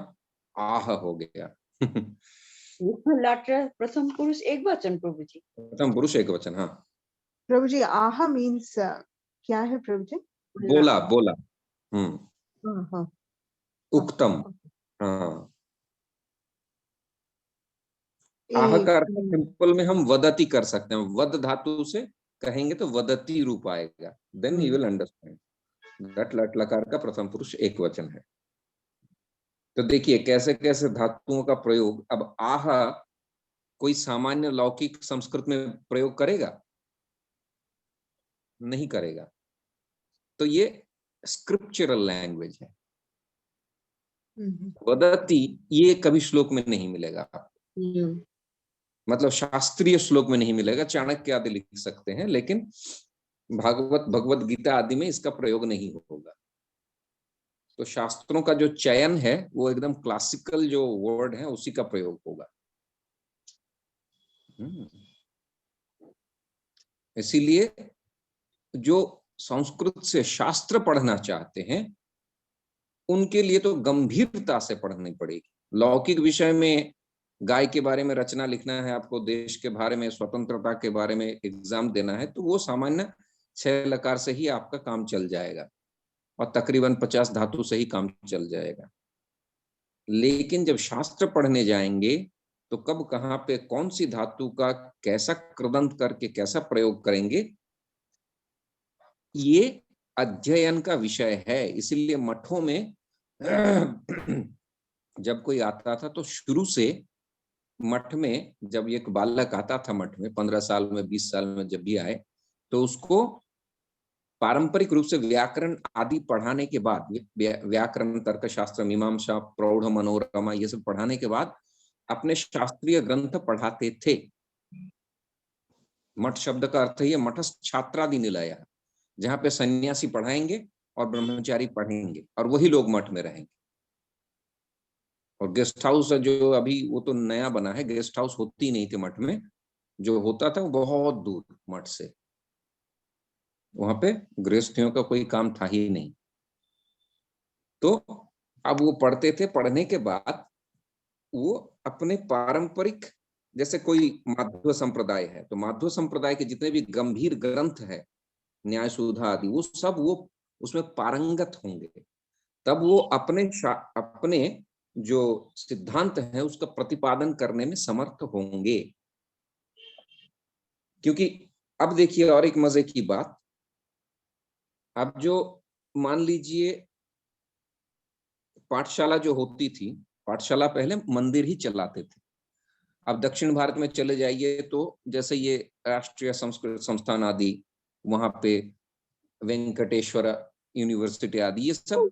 आह हो गया। लट प्रथम पुरुष एक वचन प्रभु जी। प्रथम पुरुष एक वचन, हाँ। प्रभु जी, आह मीन्स क्या है प्रभु जी? बोला, बोला। उक्तम, हाँ। आह का अर्थ सिंपल में हम वदति कर सकते हैं। वद धातु से कहेंगे तो वदति रूप आएगा। Then you will understand. लट लट लकार का प्रथम पुरुष एक वचन है। तो देखिए कैसे कैसे धातुओं का प्रयोग। अब आह कोई सामान्य लौकिक संस्कृत में प्रयोग करेगा? नहीं करेगा। तो ये स्क्रिप्चरल लैंग्वेज है। वदति ये कभी श्लोक में नहीं मिलेगा आपको, मतलब शास्त्रीय श्लोक में नहीं मिलेगा। चाणक्य आदि लिख सकते हैं, लेकिन भागवत, भगवत गीता आदि में इसका प्रयोग नहीं होगा। तो शास्त्रों का जो चयन है वो एकदम क्लासिकल जो वर्ड है उसी का प्रयोग होगा। इसीलिए जो संस्कृत से शास्त्र पढ़ना चाहते हैं उनके लिए तो गंभीरता से पढ़नी पड़ेगी। लौकिक विषय में गाय के बारे में रचना लिखना है आपको, देश के बारे में, स्वतंत्रता के बारे में एग्जाम देना है, तो वो सामान्य 6 लकार से ही आपका काम चल जाएगा और तकरीबन 50 धातु से ही काम चल जाएगा। लेकिन जब शास्त्र पढ़ने जाएंगे तो कब कहाँ पे कौन सी धातु का कैसा कृदंत करके कैसा प्रयोग करेंगे, ये अध्ययन का विषय है। इसीलिए मठों में जब कोई आता था तो शुरू से मठ में जब एक बालक आता था मठ में 15 साल में 20 साल में जब भी आए तो उसको पारंपरिक रूप से व्याकरण आदि पढ़ाने के बाद, व्याकरण, तर्कशास्त्र, मीमांसा, प्रौढ़, मनोरमा, ये सब पढ़ाने के बाद अपने शास्त्रीय ग्रंथ पढ़ाते थे। मठ शब्द का अर्थ है मठस्थ छात्रादि निलय, जहाँ पे सन्यासी पढ़ाएंगे और ब्रह्मचारी पढ़ेंगे और वही लोग मठ में रहेंगे। और गेस्ट हाउस जो अभी वो तो नया बना है, गेस्ट हाउस होती नहीं थी मठ में, जो होता था वो बहुत दूर मठ से, वहां पे गृहस्थियों का कोई काम था ही नहीं। तो अब वो पढ़ते थे, पढ़ने के बाद वो अपने पारंपरिक, जैसे कोई माध्व संप्रदाय है तो माध्व संप्रदाय के जितने भी गंभीर ग्रंथ है, न्याय सुधा आदि, वो सब वो उसमें पारंगत होंगे, तब वो अपने जो सिद्धांत है उसका प्रतिपादन करने में समर्थ होंगे। क्योंकि अब देखिए और एक मजे की बात, अब जो मान लीजिए पाठशाला जो होती थी, पाठशाला पहले मंदिर ही चलाते थे। अब दक्षिण भारत में चले जाइए तो जैसे ये राष्ट्रीय संस्कृत संस्थान आदि, वहां पे वेंकटेश्वर यूनिवर्सिटी आदि, ये सब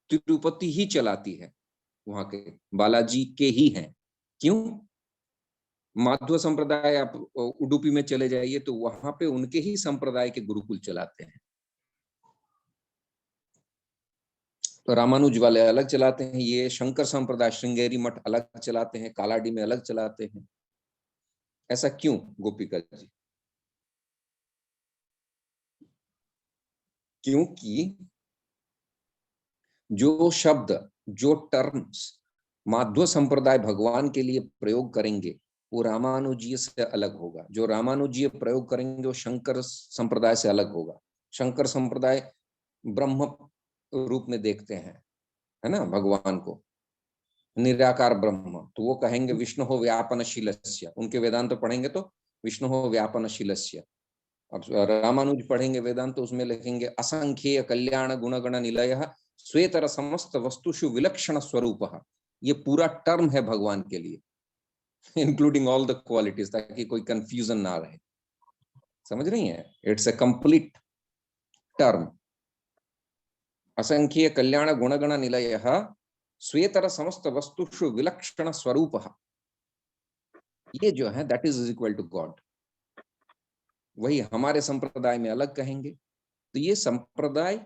तिरुपति ही चलाती है, वहां के बालाजी के ही हैं। क्यों? माध्व संप्रदाय आप उडुपी में चले जाइए तो वहां पे उनके ही संप्रदाय के गुरुकुल चलाते हैं। तो रामानुज वाले अलग चलाते हैं, ये शंकर संप्रदाय श्रृंगेरी मठ अलग चलाते हैं, कालाडी में अलग चलाते हैं। ऐसा क्यों गोपिका जी? क्योंकि जो शब्द, जो टर्म्स माध्व संप्रदाय भगवान के लिए प्रयोग करेंगे वो रामानुजीय से अलग होगा, जो रामानुजीय प्रयोग करेंगे वो शंकर संप्रदाय से अलग होगा। शंकर संप्रदाय ब्रह्म रूप में देखते हैं, है ना, भगवान को निराकार ब्रह्म, तो वो कहेंगे विष्णु हो व्यापनशीलस्य, उनके वेदांत पढ़ेंगे तो विष्णु हो व्यापनशीलस्य। अब रामानुज पढ़ेंगे वेदांत तो उसमें लिखेंगे असंख्येय कल्याण गुणगण निलय श्वेतर समस्त वस्तुषु विलक्षण स्वरूप। ये पूरा टर्म है भगवान के लिए, इंक्लूडिंग ऑल द क्वालिटीज, ताकि कोई कंफ्यूजन ना रहे। समझ रही है? It's a complete term. असंख्येय कल्याण गुणगण निलय श्वेतर समस्त वस्तुषु विलक्षण स्वरूप, ये जो है that is equal to God. वही हमारे संप्रदाय में अलग कहेंगे। तो ये संप्रदाय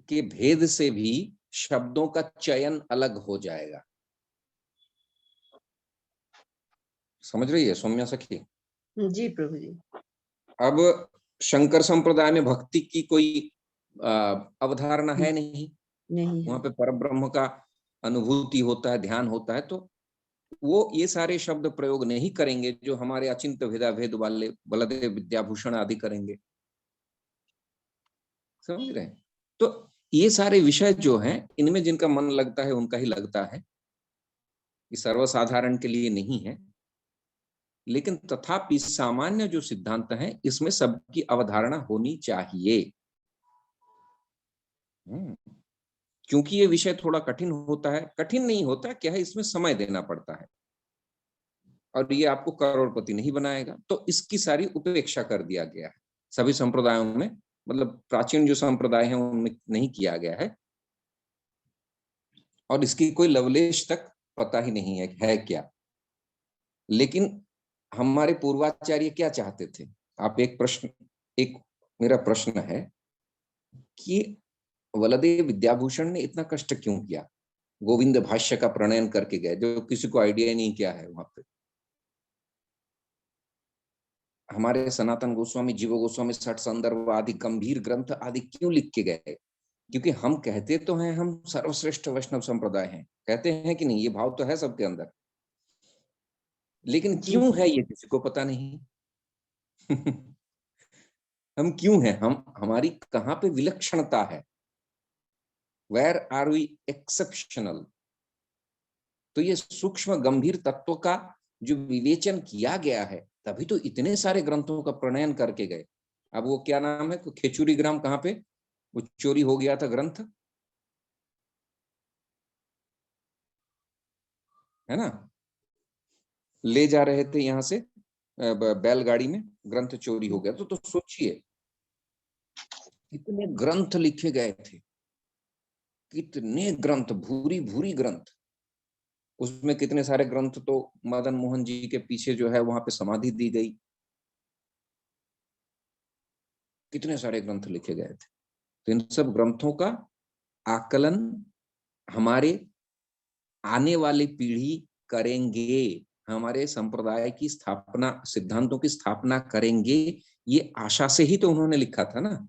के भेद से भी शब्दों का चयन अलग हो जाएगा। समझ रही है सौम्या सखी? जी प्रभु जी। अब शंकर संप्रदाय में भक्ति की कोई अवधारणा है नहीं, वहां पे परब्रह्म का अनुभूति होता है, ध्यान होता है, तो वो ये सारे शब्द प्रयोग नहीं करेंगे जो हमारे अचिंत्य भेदा भेद वाले बलदेव विद्याभूषण आदि करेंगे। समझ रहे हैं? तो ये सारे विषय जो हैं इनमें जिनका मन लगता है उनका ही लगता है, ये सर्वसाधारण के लिए नहीं है। लेकिन तथापि सामान्य जो सिद्धांत है इसमें सबकी अवधारणा होनी चाहिए। क्योंकि ये विषय थोड़ा कठिन होता है, कठिन नहीं होता, क्या है इसमें समय देना पड़ता है और ये आपको करोड़पति नहीं बनाएगा, तो इसकी सारी उपेक्षा कर दिया गया है सभी संप्रदायों में, मतलब प्राचीन जो संप्रदाय है उनमें नहीं किया गया है, और इसकी कोई लवलेश तक पता ही नहीं है क्या। लेकिन हमारे पूर्वाचार्य क्या चाहते थे? आप एक मेरा प्रश्न है कि वलदेव विद्याभूषण ने इतना कष्ट क्यों किया, गोविंद भाष्य का प्रणयन करके गए जो किसी को आइडिया नहीं क्या है वहां पे। हमारे सनातन गोस्वामी, जीव गोस्वामी, षट संदर्भ आदि गंभीर ग्रंथ आदि क्यों लिख के गए? क्योंकि हम कहते तो हैं हम सर्वश्रेष्ठ वैष्णव संप्रदाय हैं, कहते हैं कि नहीं, ये भाव तो है सबके अंदर, लेकिन क्यों है ये किसी को पता नहीं। हम क्यों हैं, हम हमारी कहां पे विलक्षणता है, वेयर आर वी एक्सेप्शनल। तो ये सूक्ष्म गंभीर तत्व का जो विवेचन किया गया है, तभी तो इतने सारे ग्रंथों का प्रणयन करके गए। अब वो क्या नाम है, खेचुरी ग्राम, कहाँ पे वो चोरी हो गया था ग्रंथ, है ना, ले जा रहे थे यहां से बैलगाड़ी में, ग्रंथ चोरी हो गया। तो सोचिए कितने ग्रंथ लिखे गए थे, कितने ग्रंथ, भूरी भूरी ग्रंथ। उसमें कितने सारे ग्रंथ तो मदन मोहन जी के पीछे जो है वहां पे समाधि दी गई, कितने सारे ग्रंथ लिखे गए थे। तो इन सब ग्रंथों का आकलन हमारे आने वाली पीढ़ी करेंगे, हमारे संप्रदाय की स्थापना, सिद्धांतों की स्थापना करेंगे, ये आशा से ही तो उन्होंने लिखा था ना।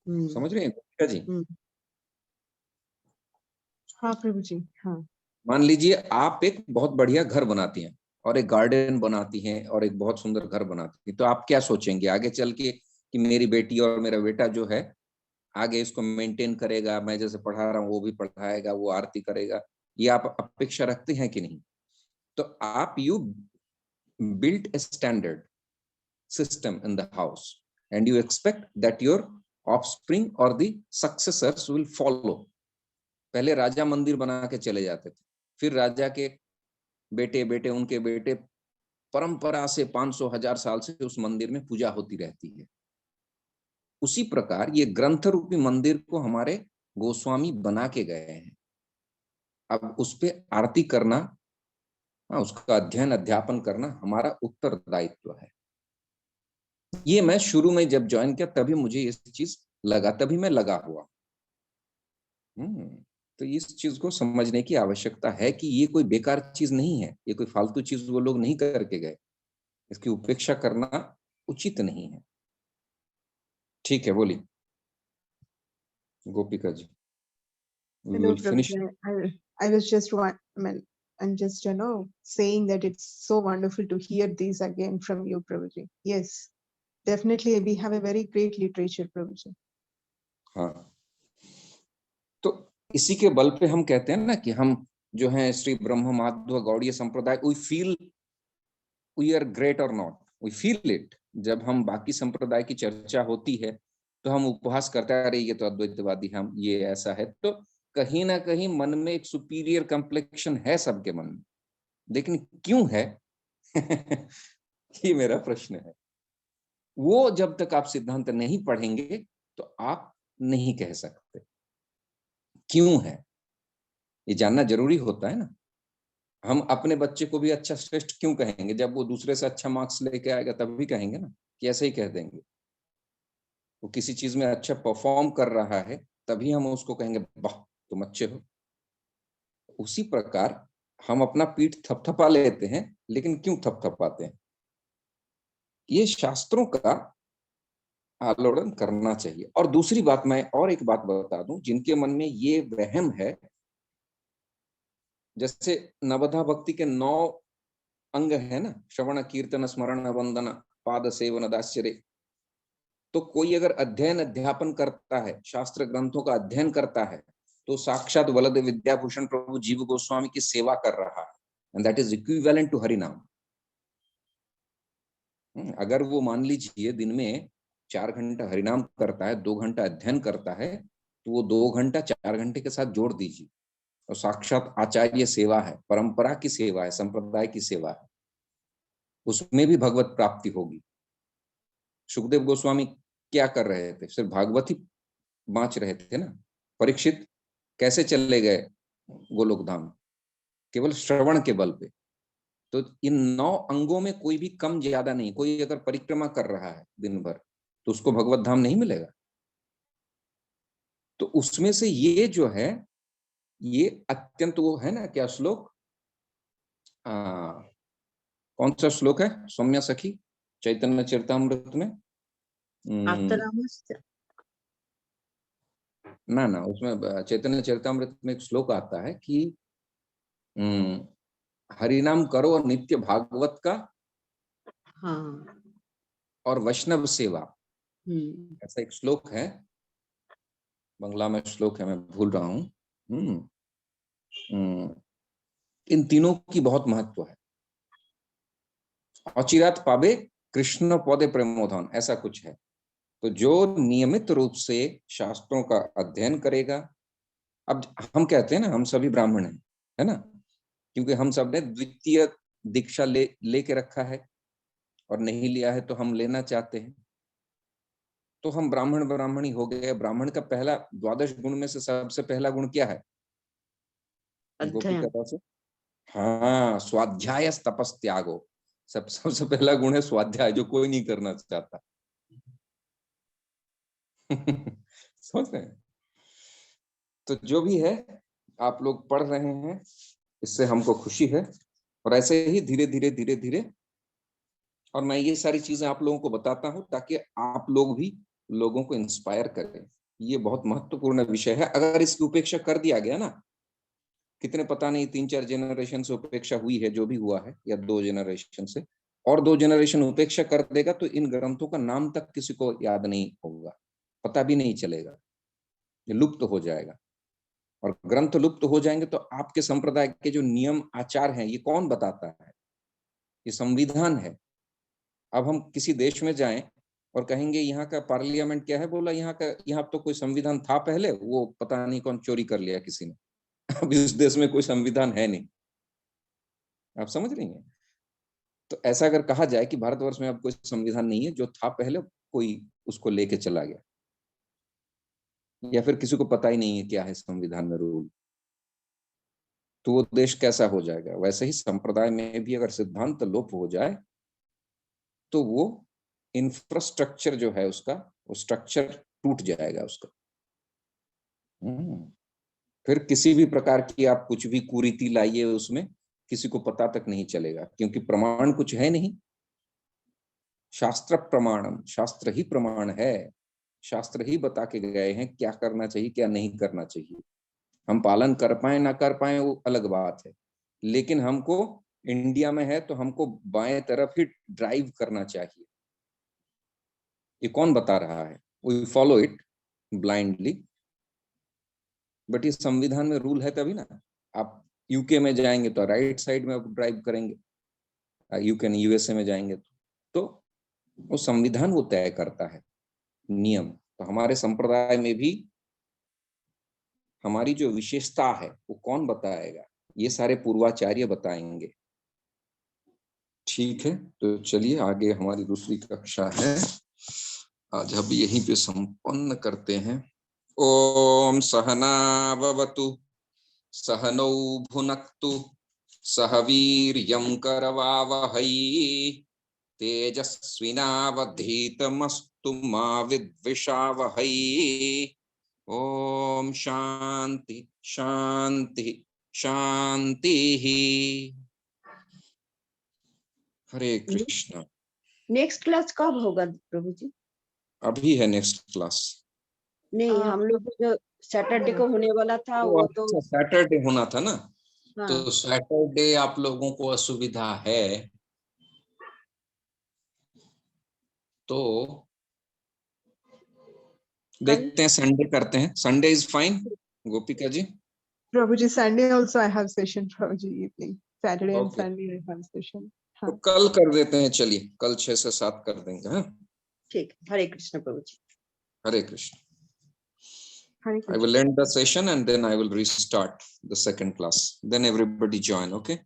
समझ रहे हैं क्या जी? हाँ प्रभु जी, हाँ। मान लीजिए आप एक बहुत बढ़िया घर बनाती हैं और एक गार्डन बनाती हैं और एक बहुत सुंदर घर बनाती हैं, तो आप क्या सोचेंगे आगे चल के कि मेरी बेटी और मेरा बेटा जो है आगे इसको मेंटेन करेगा, मैं जैसे पढ़ा रहा हूँ वो भी पढ़ाएगा, वो आरती करेगा, ये आप अपेक्षा रखते हैं कि नहीं? तो आप you built a standard system in the house and you expect that your offspring or the successors will follow. पहले राजा मंदिर बना के चले जाते थे, फिर राजा के बेटे बेटे उनके बेटे, परंपरा से 500,000 साल से उस मंदिर में पूजा होती रहती है। उसी प्रकार ये ग्रंथ रूपी मंदिर को हमारे गोस्वामी बना के गए हैं। अब उस पे आरती करना, उसका अध्ययन अध्यापन करना हमारा उत्तरदायित्व है। ये मैं शुरू में जब ज्वाइन किया तभी मुझे ये चीज लगा, तभी मैं लगा हुआ। तो इस चीज को समझने की आवश्यकता है कि ये कोई बेकार चीज नहीं है, ये कोई फालतू चीज वो लोग नहीं करके गए, इसकी उपेक्षा करना उचित नहीं है। ठीक है, बोलिए गोपिका जी। We Hello, will finish. Prabhuji. I was just I'm just, saying that it's so wonderful to hear these again from you, Prabhuji. Yes, definitely we have a very great literature, Prabhuji. हाँ, तो इसी के बल पे हम कहते हैं ना कि हम जो हैं श्री ब्रह्म माध्व गौड़ीय संप्रदाय, we feel we are great or not, we feel it। जब हम बाकी संप्रदाय की चर्चा होती है तो हम उपहास करते हैं, अरे ये तो अद्वैतवादी, हम ये ऐसा है। तो कहीं ना कहीं मन में एक सुपीरियर कॉम्प्लेक्शन है सबके मन में, लेकिन क्यों है? ये मेरा प्रश्न है। वो जब तक आप सिद्धांत नहीं पढ़ेंगे तो आप नहीं कह सकते क्यों है, ये जानना जरूरी होता है ना। हम अपने बच्चे को भी अच्छा श्रेष्ठ क्यों कहेंगे? जब वो दूसरे से अच्छा मार्क्स लेके आएगा तभी कहेंगे ना, कि ऐसे ही कह देंगे। वो किसी चीज में अच्छा परफॉर्म कर रहा है तभी हम उसको कहेंगे वाह तुम अच्छे हो। उसी प्रकार हम अपना पीठ थपथपा लेते हैं, लेकिन क्यों थपथपाते हैं? ये शास्त्रों का आलोड़न करना चाहिए। और दूसरी बात, मैं और एक बात बता दूं, जिनके मन में ये वहम है, जैसे नवधा भक्ति के 9 अंग है ना, श्रवण कीर्तन स्मरण वंदना पाद सेवन दास्यरे। तो कोई अगर अध्ययन अध्यापन करता है, शास्त्र ग्रंथों का अध्ययन करता है, तो साक्षात वलदेव विद्याभूषण प्रभु जीव गोस्वामी की सेवा कर रहा है, and that is equivalent to हरिनाम। अगर वो मान लीजिए दिन में 4 घंटा हरिनाम करता है, 2 घंटा अध्ययन करता है, तो वो 2 घंटा 4 घंटे के साथ जोड़ दीजिए, और साक्षात आचार्य सेवा है, परंपरा की सेवा है, संप्रदाय की सेवा है, उसमें भी भगवत प्राप्ति होगी। सुखदेव गोस्वामी क्या कर रहे थे? सिर्फ भागवत ही बांच रहे थे ना। परीक्षित कैसे चले गए गोलोक धाम? केवल श्रवण के बल पे। तो इन 9 अंगों में कोई भी कम ज्यादा नहीं। कोई अगर परिक्रमा कर रहा है दिन भर, तो उसको भगवत धाम नहीं मिलेगा। तो उसमें से ये जो है, ये अत्यंत वो है ना, क्या श्लोक, कौन सा श्लोक है सौम्या सखी चैतन्य चरितामृत में? आर्तरामस्य ना ना, उसमें चैतन्य चरितामृत में एक श्लोक आता है कि हरिनाम करो और नित्य भागवत का, हाँ और वैष्णव सेवा, ऐसा एक श्लोक है, बंगला में श्लोक है, मैं भूल रहा हूँ। इन तीनों की बहुत महत्व है। अचिरात पावे कृष्ण पौधे प्रेमोधन, ऐसा कुछ है। तो जो नियमित रूप से शास्त्रों का अध्ययन करेगा, अब हम कहते हैं ना हम सभी ब्राह्मण हैं, है ना, क्योंकि हम सब ने द्वितीय दीक्षा लेके रखा है, और नहीं लिया है तो हम लेना चाहते हैं, तो हम ब्राह्मण ही हो गए। ब्राह्मण का पहला 12 गुण में से सबसे पहला गुण क्या है? अध्ययन। गोपिका, हाँ, स्वाध्याय तपस त्यागो। सबसे पहला गुण है स्वाध्याय, जो कोई नहीं करना चाहता। समझ रहे हैं? तो जो भी है, आप लोग पढ़ रहे हैं, इससे हमको खुशी है। और ऐसे ही धीरे धीरे धीरे धीरे, और मैं ये सारी चीजें आप लोगों को बताता हूं ताकि आप लोग भी लोगों को इंस्पायर करें। ये बहुत महत्वपूर्ण विषय है। अगर इसकी उपेक्षा कर दिया गया ना, कितने पता नहीं 3-4 जनरेशन से उपेक्षा हुई है, जो भी हुआ है, या 2 जनरेशन से, और 2 जनरेशन उपेक्षा कर देगा तो इन ग्रंथों का नाम तक किसी को याद नहीं होगा, पता भी नहीं चलेगा, ये लुप्त हो जाएगा। और ग्रंथ लुप्त हो जाएंगे तो आपके संप्रदाय के जो नियम आचार हैं, ये कौन बताता है? ये संविधान है। अब हम किसी देश में जाएं और कहेंगे यहाँ का पार्लियामेंट क्या है, बोला यहाँ तो कोई संविधान था पहले, वो पता नहीं कौन चोरी कर लिया किसी ने। अब इस देश में कोई संविधान है नहीं, आप समझ रही हैं? तो ऐसा अगर कहा जाए कि भारतवर्ष में अब कोई संविधान नहीं है, जो था पहले कोई उसको लेके चला गया, या फिर किसी को पता ही नहीं है क्या है संविधान में रूल, तो वो देश कैसा हो जाएगा? वैसे ही संप्रदाय में भी अगर सिद्धांत लोप हो जाए तो वो इंफ्रास्ट्रक्चर जो है उसका, वो स्ट्रक्चर टूट जाएगा उसका। फिर किसी भी प्रकार की आप कुछ भी कुरीति लाइए उसमें, किसी को पता तक नहीं चलेगा, क्योंकि प्रमाण कुछ है नहीं। शास्त्र प्रमाणम, शास्त्र ही प्रमाण है। शास्त्र ही बता के गए हैं क्या करना चाहिए क्या नहीं करना चाहिए। हम पालन कर पाए ना कर पाए वो अलग बात है, लेकिन हमको इंडिया में है तो हमको बाएं तरफ ही ड्राइव करना चाहिए। ये कौन बता रहा है? We follow it blindly, but ये संविधान में रूल है तभी ना। आप यूके में जाएंगे तो राइट साइड में आप ड्राइव करेंगे, यूके यूएसए में जाएंगे तो वो संविधान वो तय करता है नियम। तो हमारे संप्रदाय में भी हमारी जो विशेषता है वो कौन बताएगा? ये सारे पूर्वाचार्य बताएंगे। ठीक है, तो चलिए आगे हमारी दूसरी कक्षा है, आज हम यहीं पे संपन्न करते हैं। ओम सहना भवतु सहनौ भुनक्तु सह वीर्यं करवावहै तेजस्विनावधीतमस्तु मा विद्विषावहै। ओम शांति शांति शांति। हरे कृष्ण। नेक्स्ट क्लास कब होगा प्रभु जी? अभी है नेक्स्ट क्लास। नहीं, हम लोग जो सैटरडे को होने वाला था वो तो अच्छा, सैटरडे होना था ना। हाँ। तो सैटरडे आप लोगों को असुविधा है तो देखते हैं, संडे करते हैं। Sunday is fine Gopika ji. Prabhuji, Sunday also I have session, Prabhuji, evening. Saturday and okay, Sunday I have session. तो कल कर देते हैं। चलिए कल 6 से 7 कर देंगे। हाँ, ठीक। हरे कृष्ण प्रभु जी। हरे Krishna. Hare I will end the session and then I will restart the second class. Then everybody join, okay?